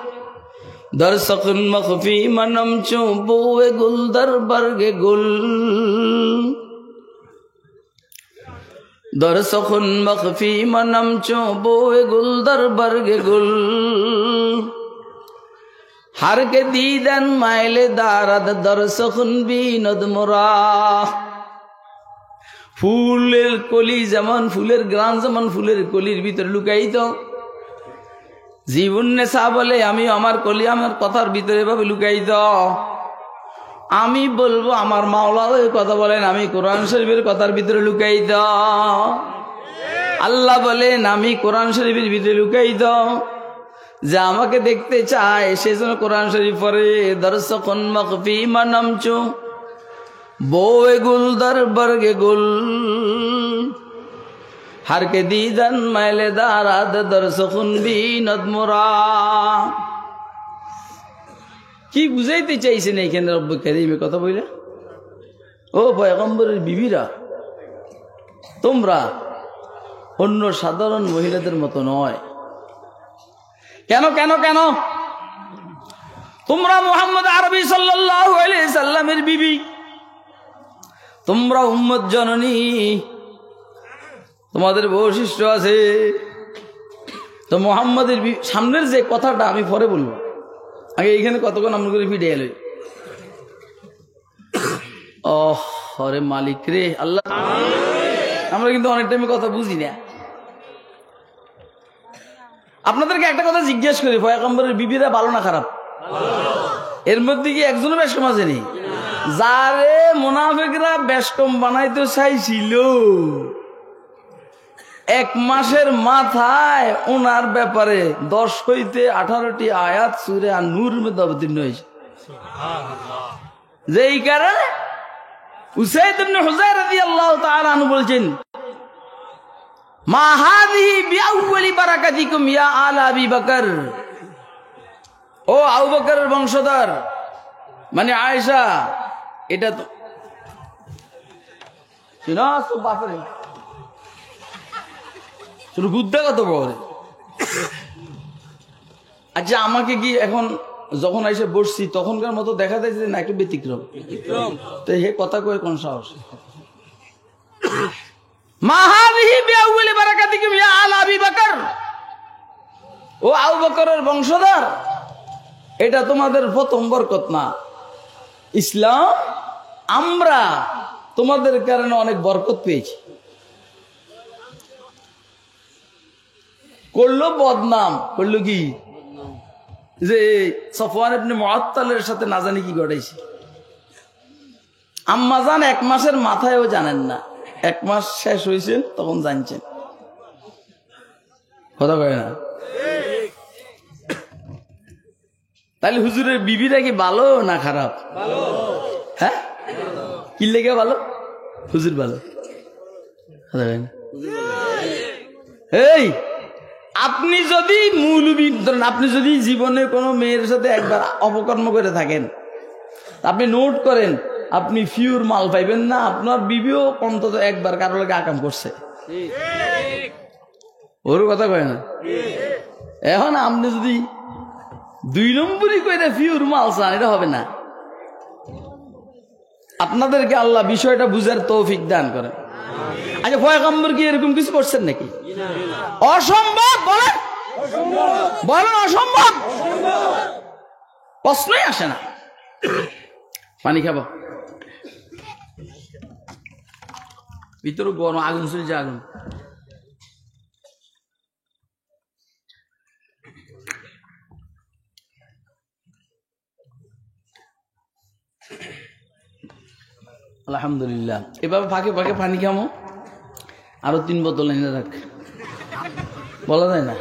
দরসকুন মখফি মনম চু বউয়ে গুল দরবর্গে গুল, দরসকুন মখফি মনম চু বউয়ে গুল দরবর্গে গুল, हर के दीदन माइले दारद दरसखुन বিনোদ মোরা। ফুলের কলি যেমন ফুলের গ্রাম যেমন ফুলের কলির ভিতরে লুকায়িত, জীবন নেশা বলে আমি আমার কলি আমার কথার ভিতরে ভাবে লুকায়িত। আমি বলবো আমার মাওলা ওই কথা বলেন আমি কোরআন শরীফের কথার ভিতরে লুকায়িত। আল্লাহ বলেন আমি কোরআন শরীফের ভিতরে লুকায়িত। যে আমাকে দেখতে চায় সেজন্য কোরআন শরীফ পড়ে। দরসকুন মখফি মনমচু বউয়ে গুল দরবর্গে গুল, हर के दीदन मैले दाराद दरसकुन বিনোদ মোরা। কি বুঝাইতে চাইছেন এইখানে রব্বুল কারীমের কথা বলে? ও পয়গম্বরের বিবিরা, তোমরা অন্য সাধারণ মহিলাদের মতো নয়। কেন কেন কেন? তোমরা মুহাম্মদ আরবি সাল্লাল্লাহু আলাইহি সাল্লামের বিবি, তোমরা উম্মত জননী, তোমাদের বৈশিষ্ট্য আছে। তো মুহাম্মাদের সামনের যে কথাটা আমি পরে বলবো, আগে এইখানে কতক্ষণ আমরা করে ফিরে এলো। আরে মালিক রে আল্লাহ, আমরা কিন্তু অনেক টাইমে কথা বুঝি না। আপনাদেরকে একটা কথা জিজ্ঞেস করি, পয়গম্বরের বিবিরা ভালো না খারাপ? এর মধ্যে কি একজনও বেশকম আসেনি? যারে মুনাফিকরা বেশকম বানাইতে চাইছিল, এক মাসের মাথায় ওনার ব্যাপারে 10 হইতে 18টি আয়াত সূরা আন-নূরের মধ্যে অবতীর্ণ হয়েছে। যেই কারণে উসাইদ ইবনে হুযায়র রাদিয়াল্লাহু তাআলা আনহু বলছেন, মা হাযিহি বিআউয়ালি বারাকাতিকুম ইয়া আলা আবি বকর, ও আবু বকরের বংশধর মানে আয়েশা, এটা তো শুনো তো বাপরে শুধু গুদ্দা কত বড়। আচ্ছা আমাকে কি এখন যখন এসে বসছি তখনকার মতো দেখা যাচ্ছে না একটু ব্যতিক্রম? তো হে কথা কয়ে কোন সাহস? মা হাযিহি বিআউয়ালি বারাকাতিকুম ইয়া আলা আবি বকর, ও আবু বকরের বংশধর, এটা তোমাদের প্রথম বরকত না। ইসলাম আমরা তোমাদের কারণে অনেক বরকত পেয়েছি। করলো বদনাম, করলো কি যে সফওয়ান ইবনে মুআত্তালের সাথে না জানি কি ঘটাইছে। আম্মা জান 1 মাসের মাথায়ও জানেন না, 1 মাস শেষ হয়েছেন তখন জানছেন। কথা কয় না? তাহলে হুজুরের বিবিরা কি ভালো না খারাপ? হ্যাঁ, কি লেগে ভালো? হুজুর ভালো। এই আপনি যদি মৌলবী ধরেন, আপনি যদি জীবনে কোনো মেয়ের সাথে একবার অপকর্ম করে থাকেন, আপনি নোট করেন, আপনি ফিউর মাল পাইবেন না। আপনার বিবিও অন্তত একবার কারো লাগে আকাম করছে। ওর কথা কয় না? এখন আপনি যদি 2 নম্বরই কইরা ফিউর মাল চান, এটা হবে না। আপনাদেরকে আল্লাহ বিষয়টা বুঝার তৌফিক দান করেন। আচ্ছা পয়গম্বর কি এরকম কিছু করছেন নাকি? অসম্ভব বলেন, বলেন অসম্ভব, প্রশ্নই আসে না। পানি খাবো, ভিতরে গরম, আগুন চলছে আগুন। আলহামদুলিল্লাহ। এভাবে ফাঁকে ফাঁকে পানি খামো, আরো 3 বোতল এনে রাখ, বলা যায় না।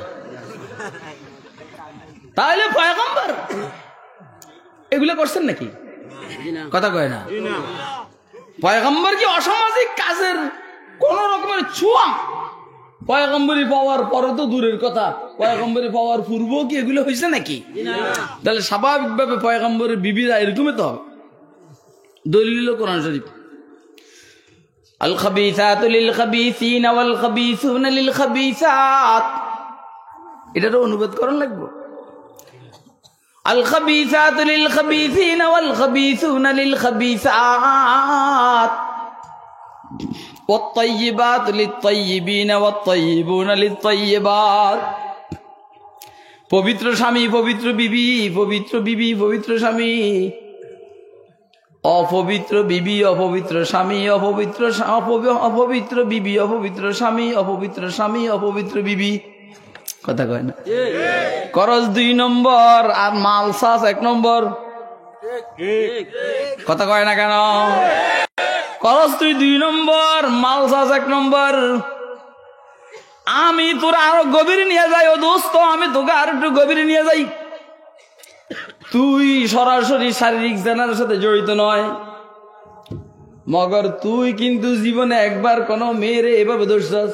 তাহলে পয়গম্বর এগুলো করছেন নাকি? কথা কয় না। পয়গম্বর কি অসামাজিক কাজের কোন রকমের ছোঁয়া? পয়গম্বরী পাওয়ার পরে তো দূরের কথা, পয়গম্বরী পাওয়ার পূর্ব কি এগুলো হয়েছে নাকি? তাহলে স্বাভাবিকভাবে পয়গম্বরের বিবিরা এরকমই তো হবে। দলিল কোরআন শরীফ। আল খাবিসাতু লিল খাবিসিনা ওয়াল খাবিসুনা লিল খাবিসাত। এটারও অনুবাদ করন লাগবে। আল খাবিসাতু লিল খাবিসিনা ওয়াল খাবিসুনা লিল খাবিসাত ওয়াত তাইয়্যিবাতু লিত তাইয়্যিবিনা ওয়াত তাইয়্যিবুনা লিত তাইয়্যিবাত। পবিত্র স্বামী পবিত্র বিবি, পবিত্র বিবি পবিত্র স্বামী, অপবিত্র বিবি অপবিত্র স্বামী, অপবিত্র বিবি অপবিত্র স্বামী, অপবিত্র স্বামী অপবিত্র বিবি। কথা কয় না? করজ 2 নম্বর আর মালসাস 1 নম্বর। কথা কয় না কেন? করজ তুই 2 নম্বর, মালসাস 1 নম্বর। আমি তোর আরো গভীরে নিয়ে যাই। ও দোস্ত, আমি তোকে আর একটু গভীরে নিয়ে যাই। তুই সরাসরি শারীরিক জেনার সাথে জড়িত নয়, মগর তুই কিন্তু জীবনে একবার কোন মেয়েরে এভাবে ধরছস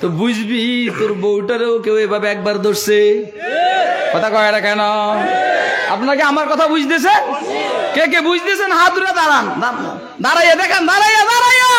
তো বুঝবি তোর বউটারেও কেউ এভাবে একবার ধরছে। কথা কয় না কেন? আপনাকে আমার কথা বুঝতেছে? কে কে বুঝতেছেন হাত উঠে দাঁড়ান, দাঁড়াইয়া দেখেন, দাঁড়াইয়া দাঁড়াইয়া।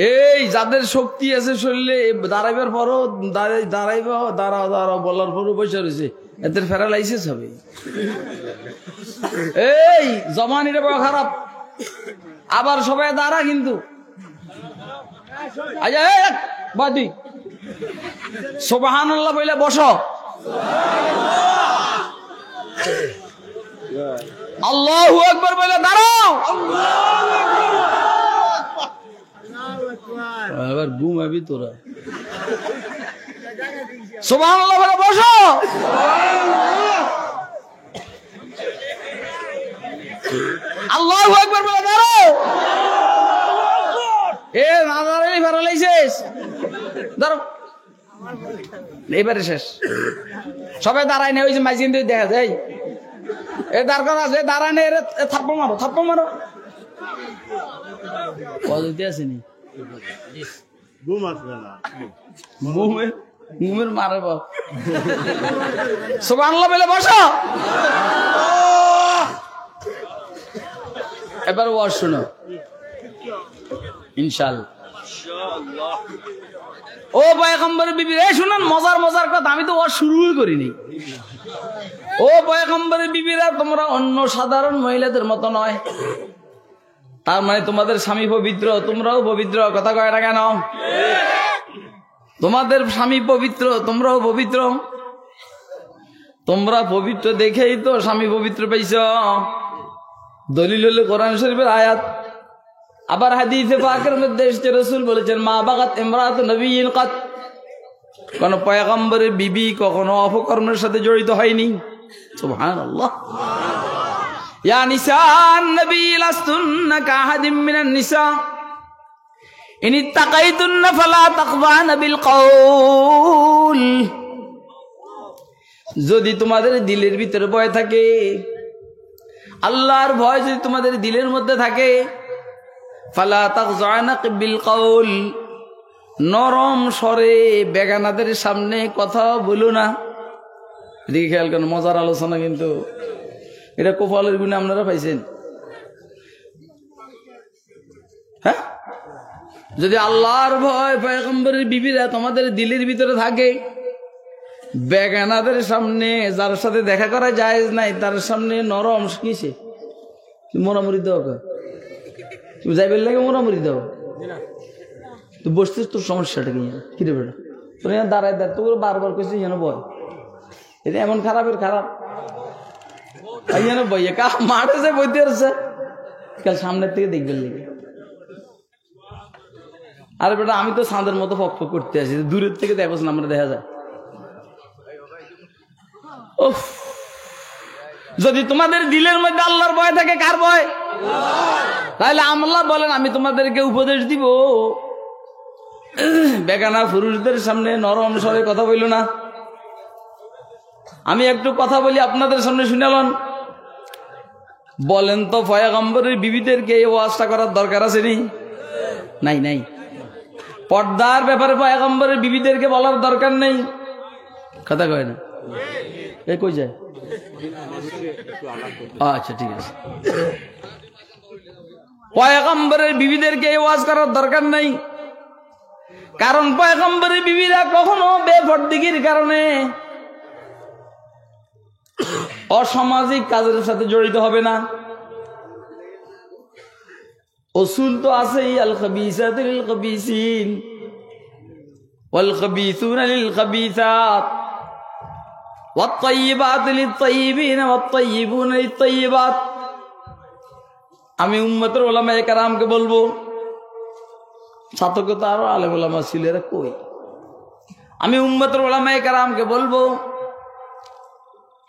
এই যাদের শক্তি আছে শরীরে, দাঁড়াইবার পরও দাঁড়াইব, দাঁড়াও বলার পরও বসে রয়েছে, এদের প্যারালাইসিস হবে। এই জমানিটা বড় খারাপ। আবার সবাই দাঁড়া কিন্তু বাদি সুবহানাল্লাহ বলে বসো। আল্লাহু আকবার বলে দাঁড়াও। এবার ঘুমাবি তোরা। সুবহানাল্লাহ বলে বসো। আল্লাহু আকবার বলে দাঁড়াও। এ না দাঁড়ালে প্যারালাইসিস। দাঁড়াও, এবারে শেষ। সবাই দাঁড়ায় না, ওই যে মাইজিন দেখা যায় এ দরকার আছে, দাঁড়ায় না, থাপ্পড় মারো, থাপ্পড় মারো। পদ্ধতি আসেনি, ঘুমের মারে বাপ। সুবহানাল্লাহ বলে বসো। এবার ওয়াজ শোনো ইনশাআল্লাহ। ও পয়গম্বর বিবি, এই শুনুন মজার মজার কথা, আমি তো ওয়াজ শুরুই করিনি। ও পয়গম্বরের বিবিরা, তোমরা অন্য সাধারণ মহিলাদের মতো নয়। তার মানে তোমাদের স্বামী পবিত্র, তোমরাও পবিত্র। কথা কয় না কেন? তোমাদের স্বামী পবিত্র, তোমরাও পবিত্র। তোমরা পবিত্র দেখেই তো স্বামী পবিত্র পাইছ। দলিল হলো কোরআন শরীফের আয়াত। আবার হাদিসে পাকের মধ্যে এসেছে, রাসূল বলেছেন, মা বাগাত ইমরাতু নবিয়্যিন কাত। কোন পয়গম্বরের বিবি কখনো অপকর্মের সাথে জড়িত হয়নি। সুবহানাল্লাহ। ইয়া নিসান নবী লাস্তুন্না কাহাদিম মিনান নিসা ইন ইত্তাকাইতুন্না ফালা তাকবানা বিল কওল। যদি তোমাদের দিলের ভিতরে ভয় থাকে, আল্লাহর ভয় যদি তোমাদের দিলের মধ্যে থাকে, ফালা তাকজানা বিল কওল, নরম স্বরে বেগানাদের সামনে কথা বলো না। এদিকে খেয়াল করেন, মজার আলোচনা কিন্তু এটা কপালের গুণে আপনারা পাইছেন। হ্যাঁ, যদি আল্লাহর ভয় পয়গম্বরের বিবিরা তোমাদের দিলের ভিতরে থাকে, বেগানাদের সামনে যার সাথে দেখা করা জায়েজ নাই তার সামনে নরম কিসে মোরামুরি দাও, তুমি যাইবার লাগে মোরামুরি দাও। তুই বসছিস, তোর সমস্যাটা কি রে বেটা? তোর দাঁড়ায় দাঁড় তোর বারবার কইছিস যেন বয়, এটা এমন খারাপের খারাপ বইয়ে কা মাঠে যে বইতে আসছে কাল সামনের থেকে দেখবেন লেগে। আরে বেটা, আমি তো চাঁদের মতো ফক ফক করতে আসি, দূরের থেকে দেখো না আমরা দেখা যায়। যদি তোমাদের দিলের মধ্যে আল্লাহর ভয় থাকে, কার ভয়? তাহলে আল্লাহ বলেন আমি তোমাদেরকে উপদেশ দিব, বেগানা পুরুষদের সামনে নরম স্বরে কথা বইল না। আমি একটু কথা বলি আপনাদের সামনে শুনালন। বলেন তো পয়গম্বরের বিবিদেরকে এই ওয়াজটা করার দরকার আছে নি? নাই নাই। পর্দার ব্যাপারে পয়গম্বরের বিবিদেরকে বলার দরকার নেই, কথা কয় না? এই কই যায়? আচ্ছা ঠিক আছে। পয়গম্বরের বিবিদেরকে এই ওয়াজ করার দরকার নাই, কারণ পয়গম্বরের বিবিরা কখনো বেপরদিগির কারণে অসামাজিক কাজের সাথে জড়িত হবে না। উসুল তো আছেই, আল খাবিসাতু লিল খাবিসিন ওয়াল খাবিসুনা লিল খাবিসাত ওয়াত তাইয়িবাতু লিত তাইয়িবিন ওয়াত তাইয়িবুনা লিত তাইয়িবাত। আমি উম্মতের উলামায়ে কেরামকে বলবো, ছাত্রকে তো আরো আলেম উলামা ছিল, এরা কই? আমি উম্মতের উলামায়ে কেরামকে বলবো,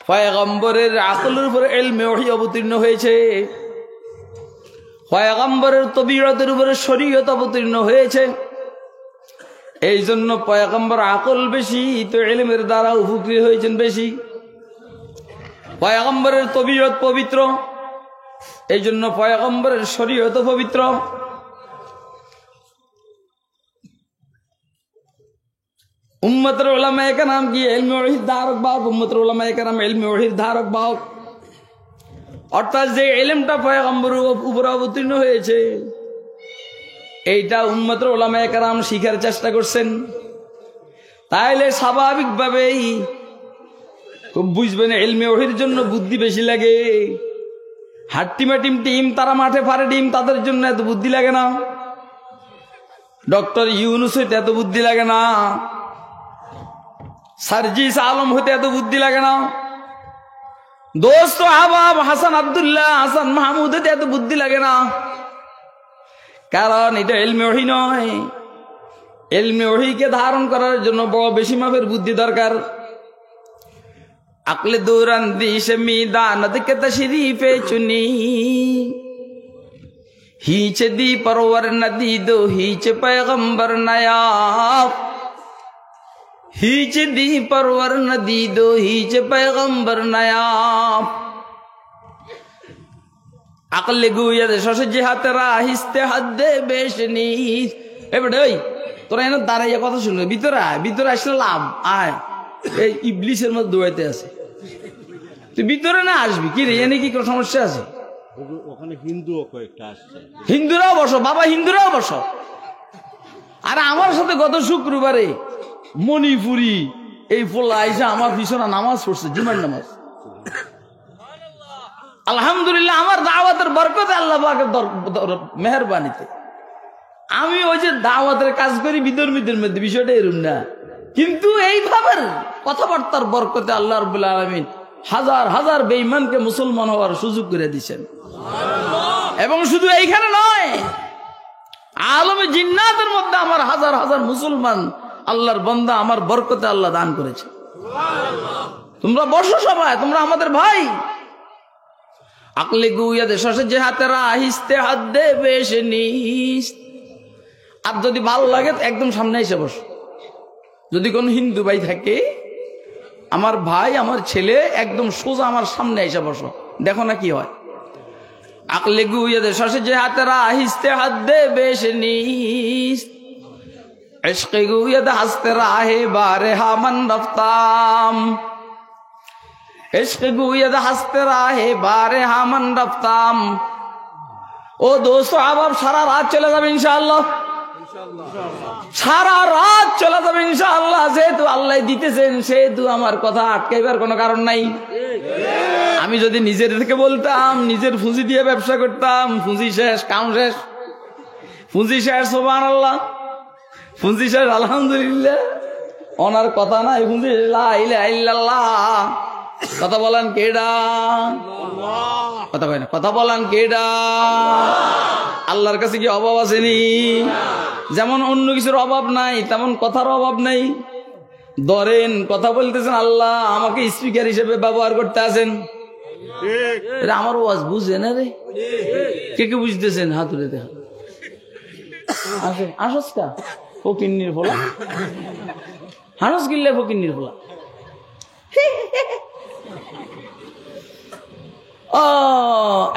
পয়গম্বরের আকলের উপরে ইলমে ওহী অবতীর্ণ হয়েছে, পয়গম্বরের তবিয়তের উপরে শরীয়ত অবতীর্ণ হয়েছে। এই জন্য পয়গম্বর আকল বেশি, তো ইলমের দ্বারা উপকৃত হয়েছেন বেশি। পয়গম্বরের তবিয়ত পবিত্র, এই জন্য পয়গম্বরের শরীয়ত পবিত্র। উম্মতের উলামায়ে কেরাম কি ইলমে ওহীর ধারক বাহক, উম্মতের উলামায়ে কেরাম ইলমে ওহীর ধারক বাহক। অর্থাৎ যে ইলমটা পয়গম্বরের উপরে অবতীর্ণ হয়েছে, এইটা উম্মতের উলামায়ে কেরাম শিখার চেষ্টা করছেন। তাইলে স্বাভাবিকভাবেই খুব বুঝবেন ইলমে ওহীর জন্য বুদ্ধি বেশি লাগে। হাট্টিমাটিম টিম, তারা মাঠে পারে ডিম, তাদের জন্য এত বুদ্ধি লাগে না। ডক্টর ইউনুস হইতে এত বুদ্ধি লাগে না, সার্জিস আলম হইতে এত বুদ্ধি লাগে না, দোস্ত আহবাব হাসান আব্দুল্লাহ, হাসান মাহমুদ হইতে এত বুদ্ধি লাগে না। কারণ এটা ইলমে ওহী নয়। ইলমে ওহীকে ধারণ করার জন্য বড় বেশি মাপের বুদ্ধি দরকার। আকলে দুরান্দিশ মিদানত কে তশরিফে চুনি, হিচ দি পরওয়ার নদী দো হিচ पैगंबर নায়াব, হিচ দি পরওয়ার নদী দো হিচ पैगंबर নায়াব। আকলে গুয়াদ শশ জিহাতরা হিস্তে হাদে বেশনি। এবারে ওই তোরা এনে দাঁড়াইয়া কথা শুনবে, ভিতরে আয়, ভিতরে আসলে লাভ আয়। এই ইবলিসের মধ্যে দৌড়াইতে আছে, তুই ভিতরে না আসবি কি রে? এনে কি কোনো সমস্যা আছে? ওখানে হিন্দুও কয়েকটা আসছে, হিন্দুরাও বসো বাবা, হিন্দুরাও বসো। আর আমার সাথে গত শুক্রবারে মণিপুরি এই পোলা আইসা আমার পিছনে নামাজ পড়ছে, জুমার নামাজ। আলহামদুলিল্লাহ, আমার দাওয়াতের বরকতে, আল্লাহ পাকের মেহেরবানিতে আমি ওই যে দাওয়াতের কাজ করি বিধর্মীদের মধ্যে, বিষয়টা এরকম না। কিন্তু এইভাবে কথাবার্তার বরকতে আল্লাহ রাব্বুল আলামিন হাজার হাজার বেঈমানকে মুসলমান হওয়ার সুযোগ করে দিয়েছেন। এবং শুধু এইখানে নয়, আলমে জিন্নাতের মধ্যে আমার হাজার হাজার মুসলমান আল্লাহর বান্দা আমার বরকতে আল্লাহ দান করেছে। তোমরা বসো সবাই, তোমরা আমাদের ভাই। আকলে গুয়াদে শশে জেহাতেরা হিস্তে হাদে বেশনিস। আর যদি ভালো লাগে একদম সামনে এসে বসো। যদি কোন হিন্দু ভাই থাকে, আমার ভাই, আমার ছেলে, একদম সোজা আমার সামনে এসে বসো, দেখো না কি হয়। আকলে গুয়াদে শশে জেহাতেরা হিস্তে হাদে বেশনিস, ইশকে গুয়াদ হাসতে রাহে বারে হামান রফতাম, ইশকে গুয়াদ হাসতে রাহে বারে হামান রফতাম। ও দোস্ত আবার সারা রাত চলে যাবে ইনশাআল্লাহ, সারা রাত চলে যাবে ইনশাআল্লাহ। যেহেতু আল্লাহ দিতেছেন, সেহেতু আমার কথা আটকাইবার কোনো কারণ নাই। আমি যদি নিজের থেকে বলতাম, নিজের পুঁজি দিয়ে ব্যবসা করতাম, পুঁজি শেষ, কাম শেষ, পুঁজি শেষ, সুবহানাল্লাহ, পুঁজি শেষ, আলহামদুলিল্লাহ। ওনার কথা নাই, পুঁজি লা ইলাহা ইল্লাল্লাহ। কথা বলেন কেডা? কথা কয় না, কথা বলেন কেডা? আল্লাহর কাছে কি অভাব আসেনি? যেমন অন্য কিছুর অভাব নাই, তেমন কথার অভাব নাই। ধরেন কথা বলতেছেন, আল্লাহ আমাকে স্পিকার হিসেবে ব্যবহার করতে আছেন, এটা আমার ওয়াজ বুঝে না রে, কে কে বুঝতেছেন হাত তুলে দেখা। আসস কা ফকিন্নির ফলা, হানস কিনলে ফকিন্নির ফলা।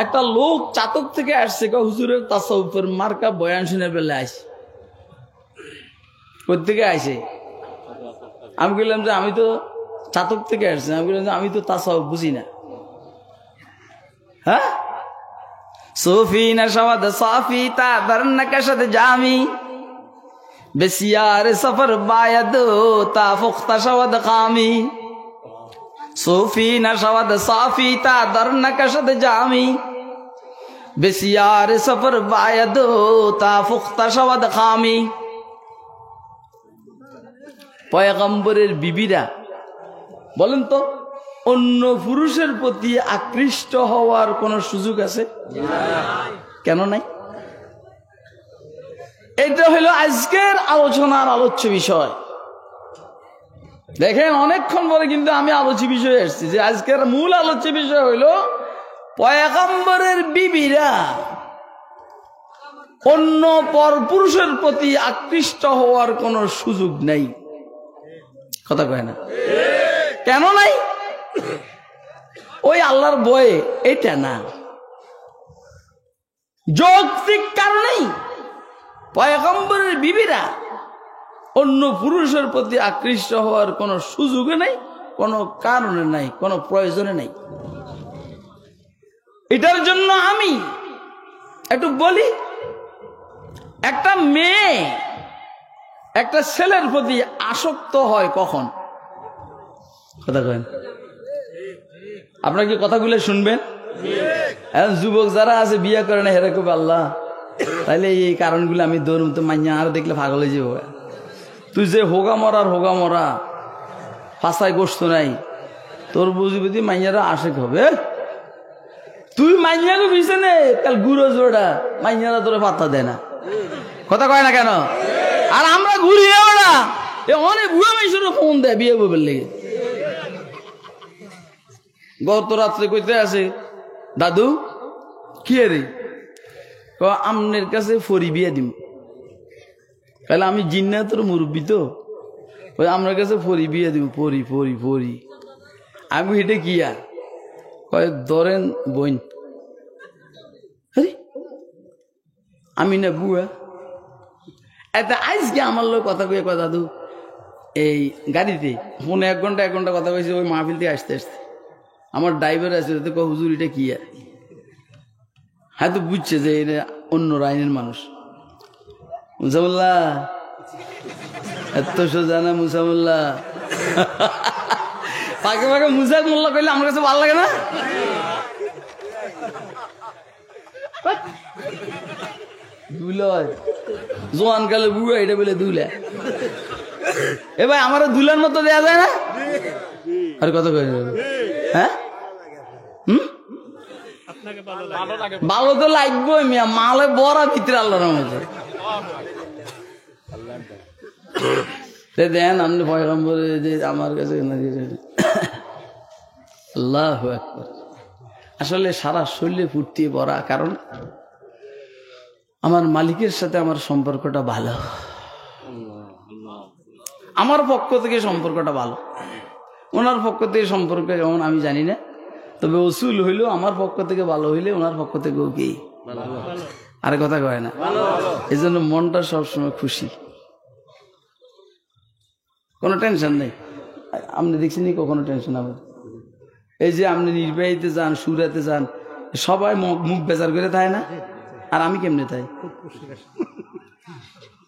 একটা লোক চাতক থেকে আসছে, হুজুরের তাসাউফের মার্কা বয়ান শুনে বেলে আসে। কোথেকে আসে? আমি বললাম যে আমি তো চাতক থেকে আসছি। আমি বললাম যে আমি তো তাসাউফ বুঝি না। হ্যাঁ, সুফি নশাওয়াত সাফি তা দরনকশত জামি বেসিয়ার সফর বায়দ তা ফুখতা শাওয়াদ খামি। सूफी नशवद साफी ता दर नकशद जामी बेसियार सफर बायद ता फुख्ता शवद खामी। পয়গম্বরের বিবিরা বলেন তো, অন্য পুরুষের প্রতি আকৃষ্ট হওয়ার কোন সুযোগ আছে? কেন নাই? এটা হলো আজকের আলোচনার আলোচ্য বিষয়। দেখেন অনেকক্ষণ পরে কিন্তু আমি আলোচ্য বিষয়ে এসেছি, যে আজকের মূল আলোচ্য বিষয় হইল পয়গম্বরের বিবিরা অন্য পরপুরুষের প্রতি আকৃষ্ট হওয়ার কোন সুযোগ নেই। কথা কয় না? কেন নাই? ওই আল্লাহর বয়ে, এটা না, যৌক্তিক কারণেই পয়গম্বরের বিবিরা অন্য পুরুষের প্রতি আকৃষ্ট হওয়ার কোনো সুযোগে নাই, কোনো কারণে নাই, কোনো প্রয়োজনে নাই। এটার জন্য আমি একটু বলি, একটা মেয়ে একটা ছেলের প্রতি আসক্ত হয় কখন? কথা কয়েন, আপনারা কি কথাগুলো শুনবেন? এখন যুবক যারা আছে বিয়ে করে না, হেরে খুব আল্লাহ, তাইলে এই কারণগুলো আমি দৌড় তো মাইয়া আর দেখলে পাগল হয়ে যাবো। তুই যে হোগা মরা ফাঁসায় গোস্ত নাই, তোর বুঝি মাইয়ারা আশেক হবে। তুই মাইয়াকে পিছনে কাল গুঁড়ো জোড়া, মাইয়ারা তোরে পাত্তা দেয় না। কথা কয় না কেন? আর আমরা ঘুরি ওরা অনেক বুড়া মাইসের ফোন দেয় বিয়ে বইবের লেগে। গত রাত্রে কইতে আছে, দাদু কি রে, আমনের কাছে ফরি বিয়ে দিম। তাহলে আমি জিন্নাতের মুরব্বী তো, আমার কাছে ফরি বিয়ে দিব। পরি পরি পরি আমি হেঁটে কি আর কয় ধরেন বোন, আমি না বুয়া। এটা আজকে আমার লোক কথা কয়ে কয় দাদু এই গাড়িতে ফোনে 1 ঘন্টা কথা কইছে, ওই মাহফিল থেকে আসতে আসতে আমার ড্রাইভার আছে, হুজুর এটা কি আর, হয়তো বুঝছে যে এটা অন্য লাইনের মানুষ। মুসামুল্লাহ এত সোজা না মুসামুল্লাহ, পাকে পাকে মুসাক মোল্লা কইলে আমার কাছে ভালো লাগে না। জোয়ান কালে বুড়া, এটা বলে দুলা। এ ভাই আমার দুলার মতো দেয়া যায় না? আর কত করে? হ্যাঁ, ভালো তো লাগবে মিয়া, মালে বড়া ভিতরে আল্লাহর মতো দেন। আপনি পয়গম্বরে যে আমার কাছে আল্লাহু আকবার, আসলে সারা শরীরে ফুর্তি ভরা, কারণ আমার মালিকের সাথে আমার সম্পর্কটা ভালো, আমার পক্ষ থেকে সম্পর্কটা ভালো। ওনার পক্ষ থেকে সম্পর্ক যেমন আমি জানি না, তবে উসুল হইলেও আমার পক্ষ থেকে ভালো হইলে ওনার পক্ষ থেকেও কি আরে কথা কয় না। এই জন্য মনটা সবসময় খুশি, কোনো টেনশন নেই। আপনি দেখছেন কখনো টেনশন হবে? এই যে আপনি নির্বাহীতে যান, সুরাতে যান, সবাই মুখ বেজার করে থাকে না, আর আমি কেমনে তাই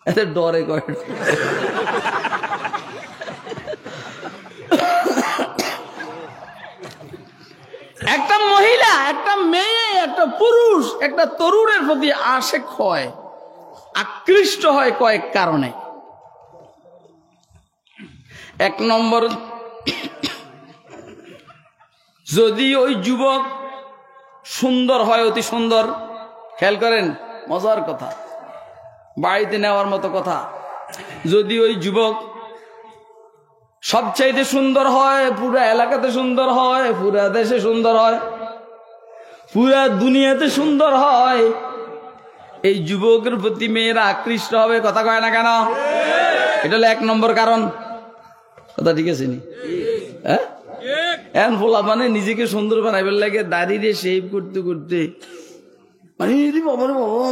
এত ডরে কয়। একটা মহিলা, একটা মেয়ে, একটা পুরুষ, একটা তরুণের প্রতি আশেক হয়, আকৃষ্ট হয় কয়েক কারণে। 1 নম্বর, যদি ওই যুবক সুন্দর হয়, অতি সুন্দর, খেয়াল করেন মজার কথা, বাড়িতে নেওয়ার মতো কথা, যদি ওই যুবক সবচাইতে সুন্দর হয়, পুরা এলাকাতে সুন্দর হয়, পুরা দেশে সুন্দর হয়, পুরা দুনিয়াতে সুন্দর হয়, এই যুবকের প্রতি মেয়েরা আকৃষ্ট হবে। কথা কয় না কেন? এটা হলো 1 নম্বর কারণ। কথা ঠিক আছে নি? হ্যাঁ, এখন ফোলা মানে নিজেকে সুন্দর বানাইবার লাগে দাড়িরে শেভ করতে করতে, মানে বাবা রে বাবা,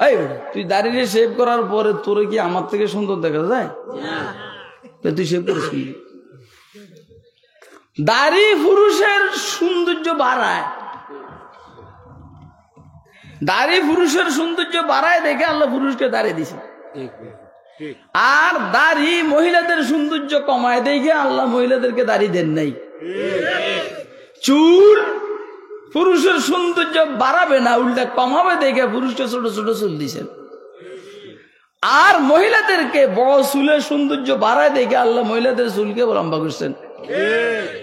এই বেটা তুই দাড়িরে শেভ করার পরে তোরে কি আমার থেকে সুন্দর দেখা যায়? তুই শেভ করিস কি? দাড়ি পুরুষের সৌন্দর্য বাড়ায়, দাড়ি পুরুষের সৌন্দর্য বাড়ায় দেখে আল্লাহ পুরুষকে দাড়ি দিছে। আর দাড়ি মহিলাদের সৌন্দর্য কমায় দেখে আল্লাহ মহিলাদেরকে দাড়ি দেন নাই। চুল পুরুষের সৌন্দর্য বাড়াবে না, উল্টা কমাবে দেখে পুরুষকে ছোট ছোট চুল দিছেন। আর মহিলাদেরকে বড় চুলের সৌন্দর্য বাড়ায় দেখে আল্লাহ মহিলাদের চুলকে লম্বা করছেন।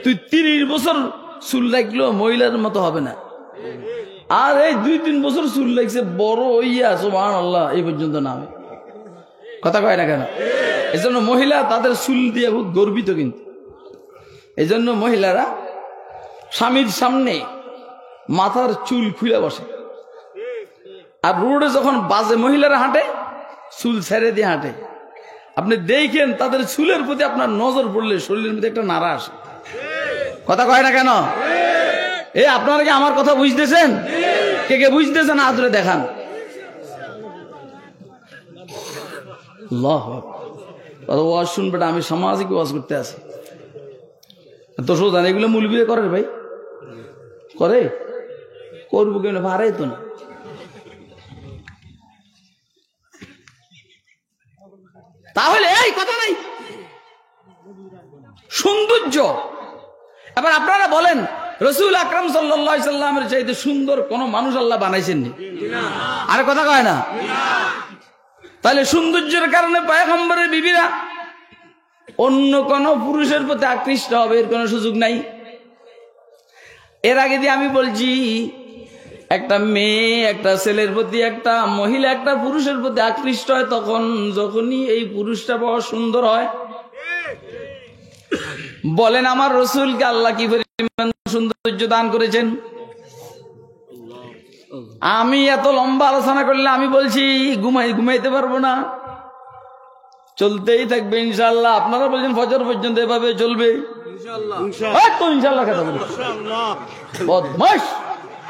তুই 30 বছর চুল রাখলেও মহিলার মতো হবে না। আর এই 2-3 বছর চুল লাগছে বড় হইয়া সুবহানাল্লাহ এই পর্যন্ত নামে। কথা কয় না কেন? এই জন্য মহিলা তাদের চুল দিয়ে খুব গর্বিত। কিন্তু এই জন্য মহিলারা স্বামীর সামনে মাথার চুল খুলে বসে, আর রোডে যখন বাজে মহিলারা হাঁটে চুল ছেড়ে দিয়ে হাঁটে। আপনি দেখেন তাদের চুলের প্রতি আপনার নজর পড়লে শরীরের মধ্যে একটা নাড়া আসে। কথা কয় না কেন? এই আপনারা কি আমার কথা বুঝতেছেন? কে কে বুঝতেছেন হাত ধরে দেখান। ওয়াজ শুনবে, আমি সামাজিক ওয়াজ করতে আসি তো সোজা এগুলো মূল বিয়ে করে ভাই, করে করবো কেন? ভাড়াই তো না। তাহলে এই কথা নাই সৌন্দর্য। এবার আপনারা বলেন রাসূল আকরাম সাল্লাল্লাহু আলাইহি সাল্লামের চাইতে সুন্দর কোন মানুষ আল্লাহ বানাইছেননি? আরে কথা কয় না? তাহলে সৌন্দর্যের কারণে পয়গম্বরের বিবিরা অন্য কোন পুরুষের প্রতি আকৃষ্ট হবে এর কোনো সুযোগ নাই। এর আগে দিয়ে আমি বলছি, একটা মেয়ে একটা ছেলের প্রতি, একটা মহিলা একটা পুরুষের প্রতি আকৃষ্ট হয় তখন যখনই এই পুরুষটা বড় সুন্দর হয়। বলেন আমার রাসূলকে আল্লাহ কি পরিমাণ সৌন্দর্য দান করেছেন? আমি এত লম্বা আলোচনা করলে আমি বলছি ঘুমাইতে পারবো না, চলতেই থাকবে ইনশাআল্লাহ। আপনারা বলছেন ফজর পর্যন্ত এভাবে চলবে ইনশাআল্লাহ। কথা বলি বদমাশ,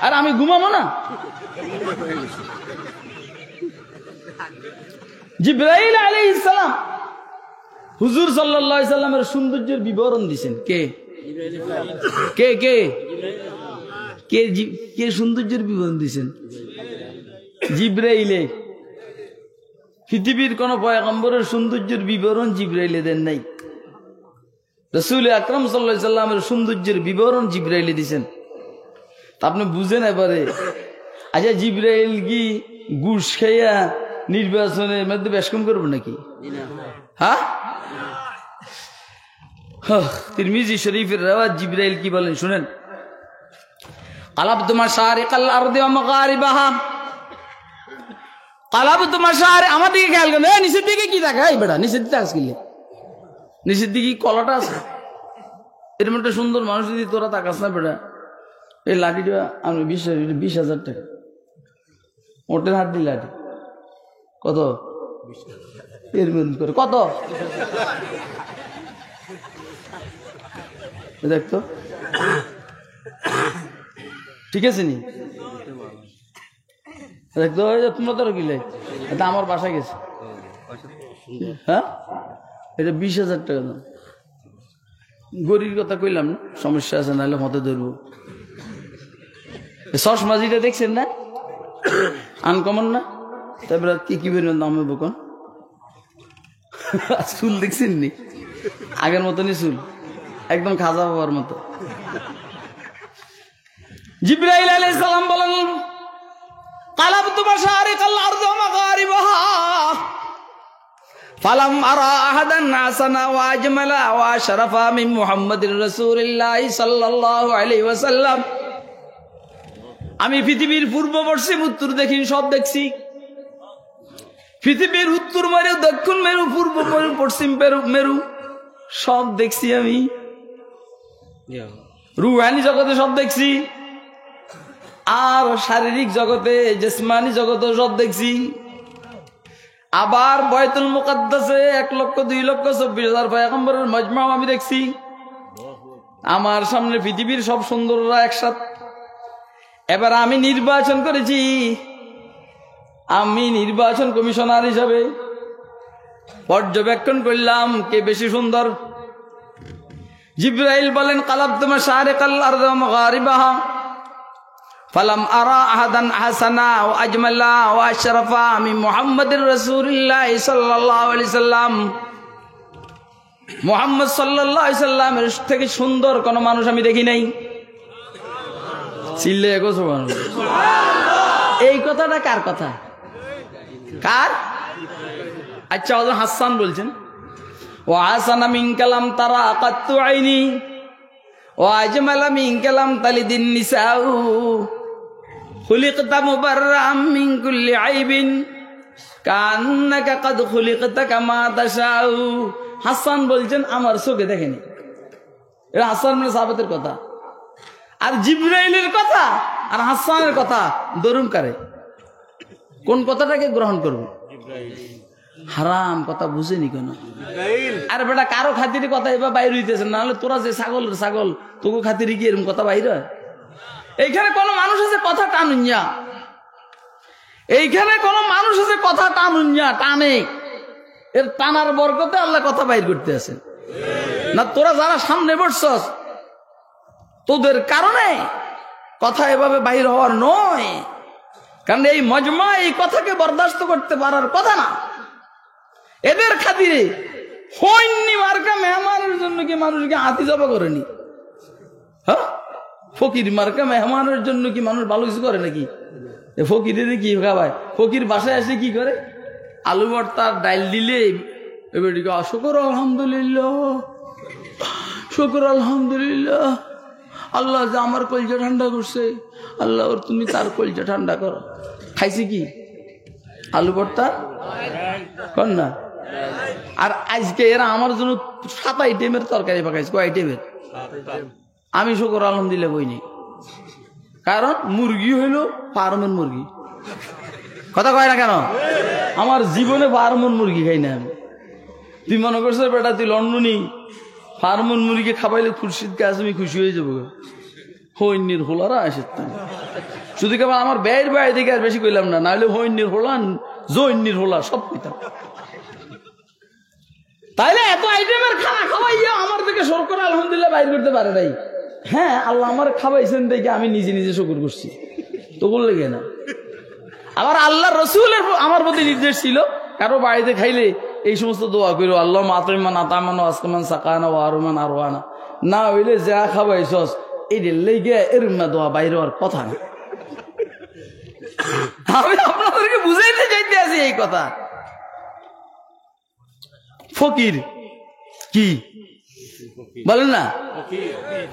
আর আমি ঘুমাবো না? জিবরাইল আলাইহিস সালাম হুজুর সাল্লাল্লাহু আলাইহি সাল্লামের সৌন্দর্যের বিবরণ দিয়েছেন। কে কে কে কে কে সৌন্দর্যের বিবরণ দিয়েছেন? জিবরাইলে। পৃথিবীর কোন পয়গম্বরের সৌন্দর্যের বিবরণ জিবরাইলে দেন নাই। রাসূল আকরাম সাল্লাল্লাহু আলাইহি সাল্লামের সৌন্দর্যের বিবরণ জিবরাইলে দিয়েছেন। আপনি বুঝেন এবারে? আচ্ছা জিবরাইল কি ঘুষ খাইয়া নির্বাচনের মধ্যে বেশকম করবো নাকি? হ্যাঁ, তিরমিজি শরীফের রাওয়াত জিবরাইল কি বলেন শুনেন। কালাবতু মাশারিকাল আরদি ওয়া মাগারিবাহা, কালাবতু মাশারি, আমার দিকে খেয়াল করেন। এই নিচের দিকে কি দেখা? এই বেটা নিচের দিকে আসলে নিচের দিকে কলাটা আছে। এরকম একটা সুন্দর মানুষ যদি তোরা তাকাস না বেটা, এই লাঠিটা আমি 20,000 টাকা ওটের হাড্ডি লাঠি। কত? এর মধ্যে করে কত দেখতো? ঠিক আছে নি? দেখতো তোমরা তো কিলে, এটা আমার বাসায় গেছে। হ্যাঁ, এটা 20,000 টাকা দাম। গরির কথা কইলাম না, সমস্যা আছে, নাহলে মতে ধরবো। চশমাজিটা দেখছেন না? আনকমন না? তারপরে কি বেরোন দাম হইব কোন? চুল দেখছেন নি? আগের মতনই চুল, একদম খাজা বাবার মতো। জিবরাইল আলাইহিস সালাম বলেন কালাবতু মাশারিকাল আরদি ওয়া মাগারিবাহা ফালাম আরা আহাদান হাসানা ওয়া আজমালা ওয়া আশরাফা মিন মুহাম্মাদির রাসূলিল্লাহ সাল্লাল্লাহু আলাইহি ওয়াসাল্লাম। আমি পৃথিবীর পূর্ব পশ্চিম উত্তর দক্ষিণ সব দেখছি। পৃথিবীর উত্তর মেরু, দক্ষিণ মেরু, পূর্ব মেরু, পশ্চিম মেরু সব দেখছি আমি। রুহানি জগতে সব দেখছি। আর শারীরিক জগতে জিসমানি জগতে সব দেখছি। আবার বাইতুল মুকাদ্দাসে 1,02,24,000 পয়গম্বরের মজমাও আমি দেখছি। আমার সামনে পৃথিবীর সব সুন্দররা একসাথে। এবার আমি নির্বাচন করেছি, আমি নির্বাচন কমিশনার হিসাবে পর্যবেক্ষণ করলাম কে বেশি সুন্দর। জিবরাইল বলেন কালাবতু মাশারিকাল আরদি ওয়া মাগারিবাহা ফালাম আরা আহাদান আহসানা ওয়া আজমালা ওয়া আশরাফা মিন মুহাম্মাদির রাসূলিল্লাহ সাল্লাল্লাহু আলাইহি সাল্লাম। মুহাম্মদ সাল্লাল্লাহু আলাইহি সাল্লামের থেকে সুন্দর কোন মানুষ আমি দেখি নাই। চিল্লে গো সুবহানাল্লাহ। এই কথাটা কার কথা? কার? আচ্ছা হযরত হাসান বলছেন ওয়া হাসানা মিন কালাম তারা কাত্তু আইনি ওয়া আজমালা মিন কালাম তালিদিন নিসাউ খুলিকতা মুবাররাম মিন কুল্লি আইবিন কান্নাকা কদ খুলিকতা কামা তাশাউ। হাসান বলছেন আমার চোখে দেখেনি। এটা হাসান মানে সাহাবাতের কথা। আর জিবরাইলের কথা আর হাসানের কথা দরুন কারে? কোন কথাটাকে গ্রহণ করব? হারাম কথা বুঝেনি কেন? আর বেটা কারো খাতিরে কথা এবার বাইর হইতেছে, না হলে তোরা যে ছাগল তোকে খাতিরে কি এরকম কথা বাইর হয়? এইখানে কোন মানুষ আছে কথা টানুঞ্জা, এইখানে কোন মানুষ আছে কথা টানুঞ্জা টানে, এর টানার বরকতে আল্লাহ কথা বাইর করতে আছে না। তোরা যারা সামনে বসছস তোদের কারণে কথা এভাবে বাইর হওয়ার নয়, কারণ এই মজমা এই কথাকে বরদাস্ত করতে পারার কথা না। এদের খাতিরে হইনি মার্কা মেহমানের জন্য কি মানুষকে হাতি জবা করেনি? হ্যাঁ, ফকির মার্কা মেহমানের জন্য কি মানুষ ভালো কিছু করে নাকি? ফকিরের কি খাবায়? ফকির বাসায় এসে কি করে? আলু ভর্তা ডাইল দিলে এবারটিকে শুকর আলহামদুলিল্লাহ, শুকর আলহামদুলিল্লাহ, আল্লাহ যে আমার কলজা ঠান্ডা করছে, আল্লাহ ওর তুমি তার কলজা ঠান্ডা করো। খাইছি কি? আলু ভর্তা কর না। আর আজকে এরা আমার জন্য 7 আইটেমের তরকারি পাকাইছে। কয় আইটেমের? আমি শুকর আলহামদুলিল্লাহ বইনি, কারণ মুরগি হইল ফার্মের মুরগি। কথা কয় না কেন? আমার জীবনে ফার্মের মুরগি খাই না আমি। তুই মনে করছো বেটা তুই লন্ডনী ফার্মের মুরগি খাবাইলে খুরশিদ গাছ আমি খুশি হয়ে যাবো। হইনির হোলারা আসে শুধু কেবল আমার ব্যয়ের ব্যয় দিকে আর বেশি কইলাম না, নাহলে হইনির হোলা জৈনির হোলা সব পিতাম। তাইলে এত আইটেমের খানা খাওয়াইয়া আমার দিকে শরকর আলহামদুলিল্লাহ বাইর করতে পারে নাই। হ্যাঁ, আল্লাহ আমার খাওয়াইছেন দেখে আমি নিজে নিজে শুকর করছি, তো বললে গে না। আবার আল্লাহ রসুলের আমার প্রতি নির্দেশ ছিল কারো বাড়িতে খাইলে এই সমস্ত দোয়া করো, আল্লাহ মাতমান আতামান আসকামান সাকানা ও আরমান আরোয়ানা, না হইলে যা খাওয়াইছস এই লেগে এরম না দোয়া বাইরে হওয়ার কথা না। আমি আপনাদেরকে বুঝাইতে চাইতে আছি এই কথা। ফকির কি বলেন না?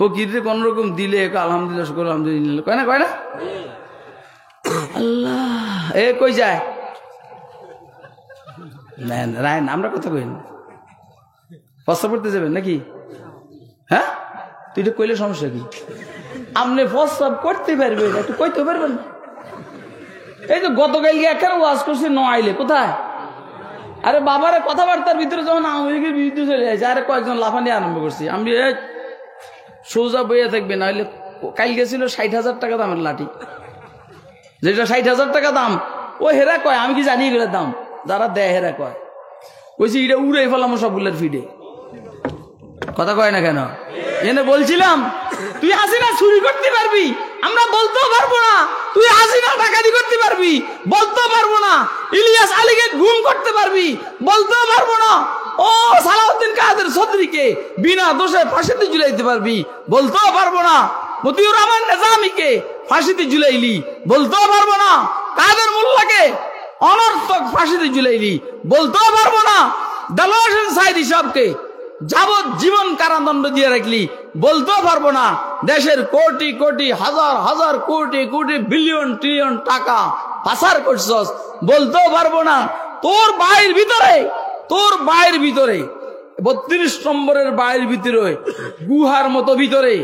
ফকির কোন রকম দিলে আলহামদুলিল্লাহ শুকর আলহামদুলিল্লাহ কয় না? কয় না? আল্লাহ এ কই যায় রায়ন, আমরা কথা কই না। প্রস্তাব করতে যাবেন নাকি? হ্যাঁ, তুই এটা কইলে সমস্যা কি? আপনি প্রস্তাব করতে পারবেন, একটু কইতে পারবেন না? এই তো গতকাল একার ওয়াজ করছে ন আইলে কোথায়? আরে বাবারে কথাবার্তার ভিতরে যখন আওয়ামী লীগের বিরুদ্ধে চলে যাচ্ছে, আরে কয়েকজন লাফানি আরম্ভ করছি। আমি সোজা বইয়া থাকবে, না হলে কাল গেছিল 60,000 টাকা দামের লাঠি, যেটা 60,000 টাকা দাম। ও হেরা কয়, আমি কি জানি এগুলোর দাম? যারা দেয় হেরা কয়, কইছি এটা উড়ে ফেলাম সবগুলোর ফিডে। কথা কয় না কেন? এনে বলছিলাম তুই হাসিনা চুরি করতে পারবি, আমরা বলতেও পারবো না। তুই হাসিনা ডাকাতি করতে পারবি, বলতেও পারবো না। ইলিয়াস আলীকে গুম করতে পারবি, বলতেও পারবো না। ও সালাউদ্দিন কাদের চৌধুরীকে বিনা দোষে ফাঁসিতে ঝুলাইতে পারবি, বলতেও পারবো না। মতিউর রহমান নিজামীকে ফাঁসিতে ঝুলাইলি, বলতেও পারবো না। কাদের মোল্লাকে অনর্থক ফাঁসিতে ঝুলাইলি, বলতেও পারবো না। দেলোয়ার হোসেন সাঈদী সাহেবকে যাবজ্জীবন কারাদণ্ড দিয়ে রাখলি, বলতেও পারবো না। দেশের কোটি কোটি হাজার হাজার কোটি কোটি বিলিয়ন ট্রিলিয়ন টাকা পাচার করছস, বলতেও পারবো না। তোর বাড়ির ভিতরে 32 নম্বরের বাড়ির ভিতরে গুহার মতো ভিতরে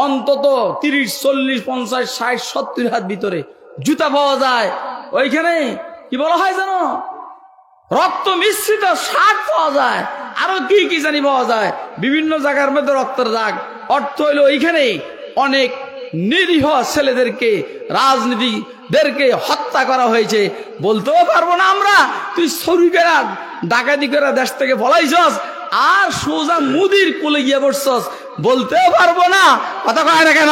অন্তত 30, 40, 50, 60, 70 হাত ভিতরে জুতা পাওয়া যায়। ওইখানে কি বলা হয় জানো, রক্ত মিশ্রিত শার্ট পাওয়া যায়, আরো কি কি জানি পাওয়া যায়, বিভিন্ন জায়গার মধ্যে রক্তের দাগ। অর্থ হইল ওইখানে অনেক নিরীহ ছেলেদেরকে, রাজনীতিদেরকে হত্যা করা হয়েছে। বলতেও পারবো না আমরা তুই চুরি করে ডাকাতি করে দেশ থেকে পলাইছস আর সোজা মুদির কোলে গিয়ে বসছস, বলতেও পারবো না। কথা কয় না কেন?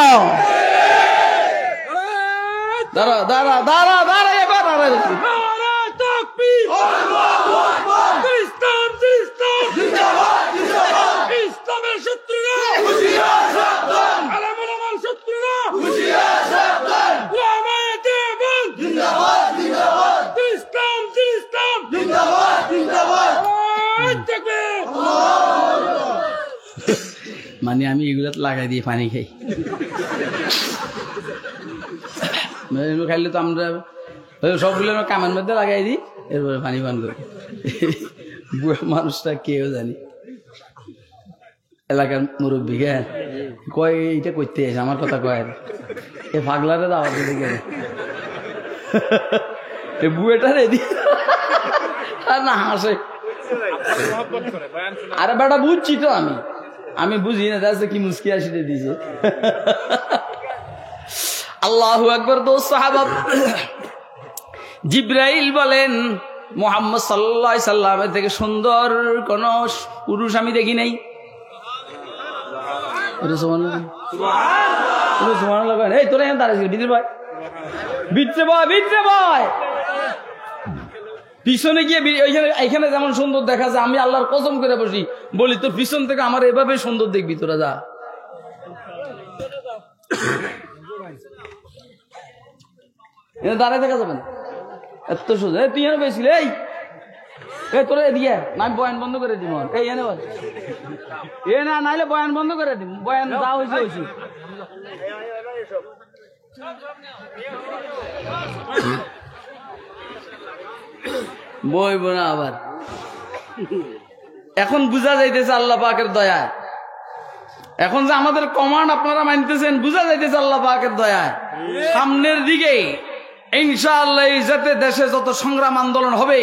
দাঁড়া দাঁড়া দাঁড়া দাঁড়া এবার ইসলামের শত্রুরা আলেম-ওলামার শত্রুরা মানে আমি এগুলো লাগাই দিয়ে পানি খাই, খাইলে তো আমরা সবগুলো কামের মধ্যে লাগাই দিই, এরপরে পানি পান করি। বুড়া মানুষটা কেউ জানি, এলাকার মুরব্বী কয় এইটা করতে এসে আমার কথা কয়, এ পাগলারে দাওয়াত দিতে গেলে এ বুয়েটা রেডি না হাসে। আরে বেটা বুঝছি তো আমি বুঝি না, দেখছে কি মুস্কি আসিতে দিছে। আল্লাহু আকবার। দোস্ত সাহাবা, জিবরাইল বলেন মুহাম্মদ সাল্লাল্লাহু আলাইহি সাল্লামের থেকে সুন্দর কোন পুরুষ আমি দেখি নাই। এই তোরা এখানে দাঁড়িয়েছিল, ভিতরে ভয়, ভিতরে ভয়, ভিতরে ভয়। পিছনে গিয়ে এখানে যেমন সুন্দর দেখা যায়, আমি আল্লাহর কসম করে বসি বলি তোর পিছন থেকে আমার এভাবে সুন্দর দেখবি তোরা, যা। দাঁড়ায় দেখা যাবে না, এত সোজা। তুই এনে বেশি এই তোরা এদিকে না, আমি বয়ান বন্ধ করে দিব। এই এনে এ না নাইলে বয়ান বন্ধ করে দিব, বয়ান যা হয়েছে হয়েছে। বইব না আবার। এখন বুঝা যাইতেছে আল্লাহ পাকের দয়ায়, এখন যে আমাদের কমান্ড আপনারা মানতেছেন, বুঝা যাইতেছে আল্লাহ পাকের দয়ায়। সামনের দিকে ইনশাআল্লাহ যাতে দেশে যত সংগ্রাম আন্দোলন হবে,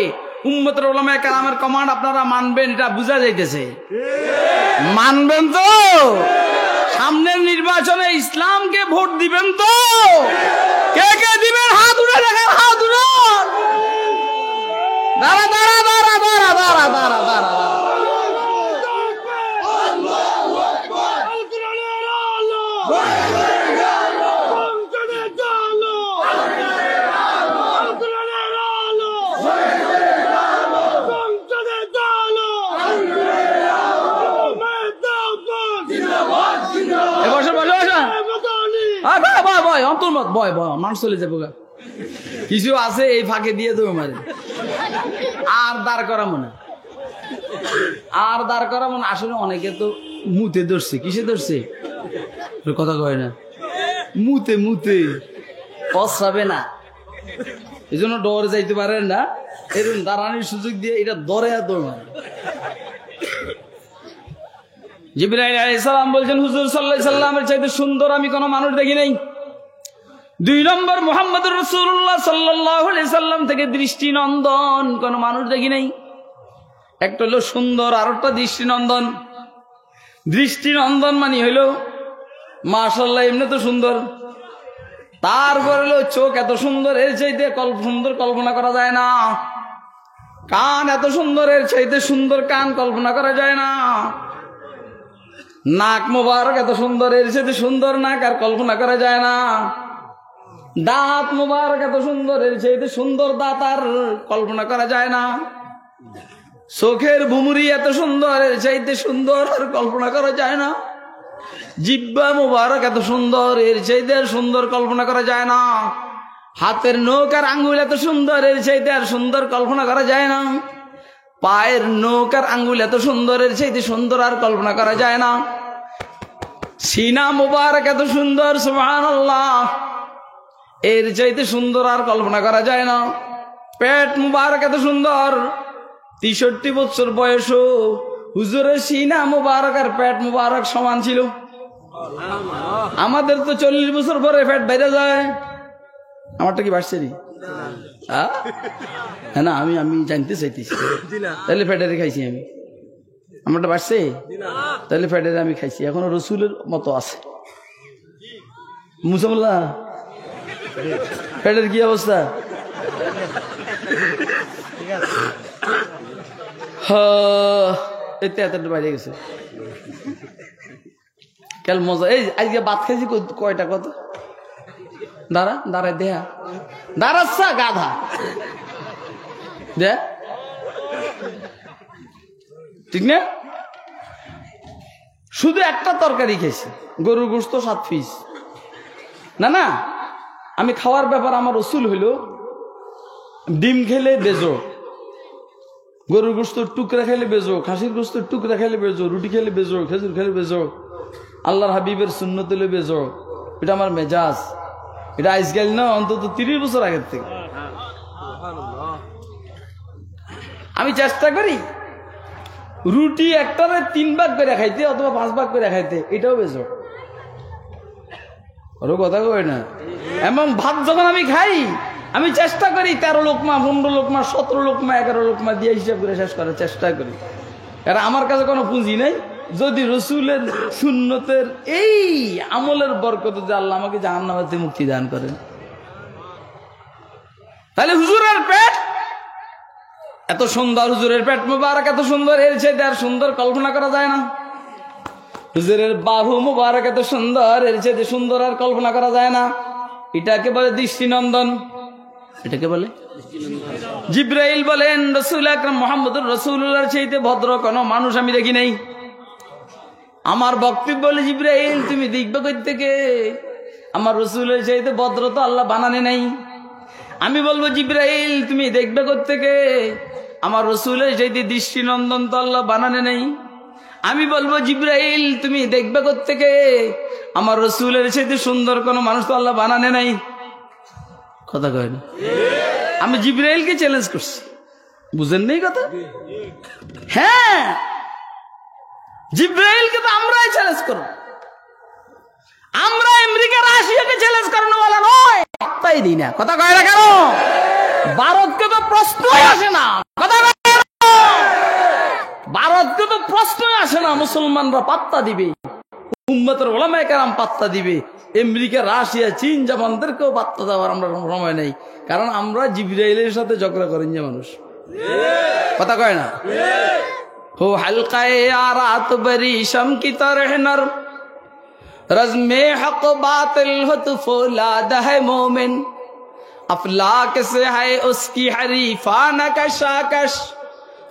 উম্মতের উলামায়ে কেরামের কমান্ড আপনারা মানবেন, এটা বুঝা যাইতেছে। মানবেন তো? সামনের নির্বাচনে ইসলামকে ভোট দিবেন তো? কে কে দিবেন হাত উঠে দেখেন, হাত উঠে। দাঁড়া দাঁড়া দাঁড়া দাঁড়া দাঁড়া দাঁড়া দাঁড়া অন্তর্মত বয় বয় মানুষ চলে যাবো, কিছু আছে এই ফাঁকে দিয়ে দেবো মারে। আর দাঁড় করাবো না, আর দাঁড় করাবো না। আসলে অনেকে তো মুতে ধরছে, কিসে ধরছে কথা কয় না, মুতে মুতে পচাবে না, এই জন্য ডরে যাইতে পারেন না। এরকম দাঁড়ানোর সুযোগ দিয়ে এটা দরে আর দৌড় মারে। জিবরাইল আলাইহিস সালাম বলছেন হুজুর সাল্লাল্লাহু আলাইহি সাল্লামের চাইতে সুন্দর আমি কোনো মানুষ দেখি নাই। 2 নম্বর মুহাম্মদুর রাসূলুল্লাহ সাল্লাল্লাহু আলাইহি সাল্লাম থেকে দৃষ্টিনন্দন কোন মানুষ দেখি নাই। একটা হলো সুন্দর, আর একটা দৃষ্টিনন্দন। দৃষ্টিনন্দন মানে হইল মাশাআল্লাহ এমনি তো সুন্দর, তারপর হলো চোখ এত সুন্দর, এর চাইতে সুন্দর কল্পনা করা যায় না। কান এত সুন্দর, এর চাইতে সুন্দর কান কল্পনা করা যায় না। নাক মোবারক এত সুন্দর, এর চাইতে সুন্দর নাক আর কল্পনা করা যায় না। দাঁত মোবারক এত সুন্দর, এর চাইতে সুন্দর দাঁত আর কল্পনা করা যায় না। চোখের ভুমুরি এত সুন্দর, এর চাইতে সুন্দর আর কল্পনা করা যায় না। জিহ্বা মোবারক এত সুন্দর, এর চাইতে আর সুন্দর কল্পনা করা যায় না। হাতের নখ আর আঙ্গুল এত সুন্দর, এর চাইতে আর সুন্দর কল্পনা করা যায় না। পায়ের নখ আর আঙ্গুল এত সুন্দর, এর চাইতে সুন্দর আর কল্পনা করা যায় না। সিনা মোবারক এত সুন্দর, সুবহানাল্লাহ, এর চাইতে সুন্দর আর কল্পনা করা যায় না। পেট মুবারক এত সুন্দর, 63 বছর বয়সও হুজুরের সিনা মুবারক আর পেট মুবারক সমান ছিল। আমাদের তো 40 বছর পরে ফ্যাট বাইরে যায়, আমারটা কি বাড়ছে নি? হ্যাঁ না, আমি জানতে চাইতেছি, তাহলে ফ্যাটের খাইছি আমি, আমারটা বাড়ছে, তাহলে ফ্যাটের আমি খাইছি, এখনো রসুলের মতো আছে। মুসামুল্লাহ ফ্যাটের কি অবস্থা? এতটা বাইরে গেছে কাল মজা। এই আজকে ভাত খাইছি কয়টা কত? দাঁড়ায় দেহা দাঁড়াচ্ছা গাধা দে, ঠিক না? শুধু একটা তরকারি খেয়েছি, গরুর গোশত 7 পিস। না আমি খাওয়ার ব্যাপার আমার রসুল হইল ডিম খেলে বেজো, গরুর গোশত টুকরা খেলে বেজো, খাসির গোশত টুকরা খেলে বেজো, রুটি খেলে বেজো, খেজুর খেলে বেজো, আল্লাহর হাবিবের সুন্নত হলে বেজো। এটা আমার মেজাজ, এটা আজকাল না, অন্তত 30 বছর আগের থেকে। আমি চেষ্টা করি রুটি একটারে 3 ভাগ করে খাইতে অথবা 5 ভাগ করে খাইতে, এটাও বেজো। ওর কথা কই না। এবং ভাত যখন আমি খাই আমি চেষ্টা করি 13 লোকমা, 15 লোকমা, 17 লোকমা, 11 লোকমা দিয়ে হিসাব করে শেষ করার চেষ্টা করি। কারণ আমার কাছে কোনো পুঁজি নাই। যদি রসুলের সুন্নতের এই আমলের বরকতে যে আল্লাহ আমাকে জাহান্নাম থেকে মুক্তি দান করেন, তাহলে হুজুরের পেট এত সুন্দর, হুজুরের পেট মুবারক এত সুন্দর, এর চাইতে আর সুন্দর কল্পনা করা যায় না। হুজুরের বাহু মুবারক এত সুন্দর, এর চাইতে সুন্দর আর কল্পনা করা যায় না। এটাকে বলে দৃষ্টিনন্দন। এটাকে বলে জিব্রাইল বলেন রাসূল আকরাম মুহাম্মদুর রাসূলুল্লাহর চাইতে ভদ্র কোনো মানুষ আমি দেখি নাই। আমার বক্তব্য বলে জিব্রাইল তুমি দেখবে কই থেকে? আমার রাসূলের চাইতে ভদ্র তো আল্লাহ বানানে নাই। আমি বলবো জিব্রাইল তুমি দেখবে কই থেকে? আমার রাসূলের চাইতে দৃষ্টিনন্দন তো আল্লাহ বানানে নাই। আমি বলবো জিব্রাইল তুমি দেখবে কই থেকে? আমার রাসূলের চাইতে সুন্দর কোনো মানুষ তো আল্লাহ বানানে নাই। কথা কয় না? আমি জিব্রাইলকে চ্যালেঞ্জ করছি, বুঝেন নেই কথা? হ্যাঁ, জিব্রাইলকে তো আমরাই চ্যালেঞ্জ করব। আমরা আমেরিকা রাশিয়াকে চ্যালেঞ্জ করানো বলা নয়, তাই দিই না। কথা কয় না কেন? ভারতকে তো প্রশ্নই আসে না। কথা কয় না? ভারতকে তো প্রশ্নই আসে না। মুসলমানরা পাত্তা দিবে, উম্মতের ওলামায়ে কেরাম পাত্তা দিবে, আমেরিকা রাশিয়া চীন জাপানদেরকেও পাত্তা দেওয়ার আমরা সময় নেই। কারণ আমরা জিব্রাইলের সাথে ঝগড়া করেন যে মানুষ। কথা কয় না? हो हल्काए आरात बरी शम की तरह नर रज़्मे हक बातिल हो तो फौलाद है मोमिन अफलाक से है उसकी हरीफाना कशाकश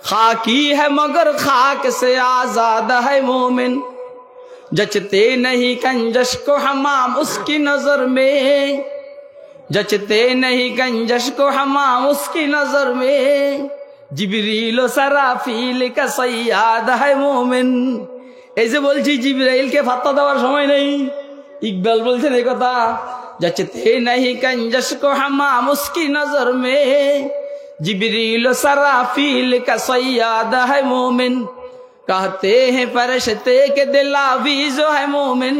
खाकी है मगर खाक से आजाद है मोमिन जचते नहीं कंजश को हमाम उसकी नजर में जचते नहीं कंजश को हमाम उसकी नजर में জিবরিল ও সারাফিল কা সাইয়াদ है মোমিন। এই যে বলছি জিবরাইলকে ফাত্তা দেওয়ার সময় নেই। ইকবাল বলছেন এই কথা, जचते नहीं कंजश को हमाम उसकी नजर में जिबरील ও সারাফিল কা সাইয়াদ है मोमिन कहते हैं फरिश्ते के दिलावी जो है मोमिन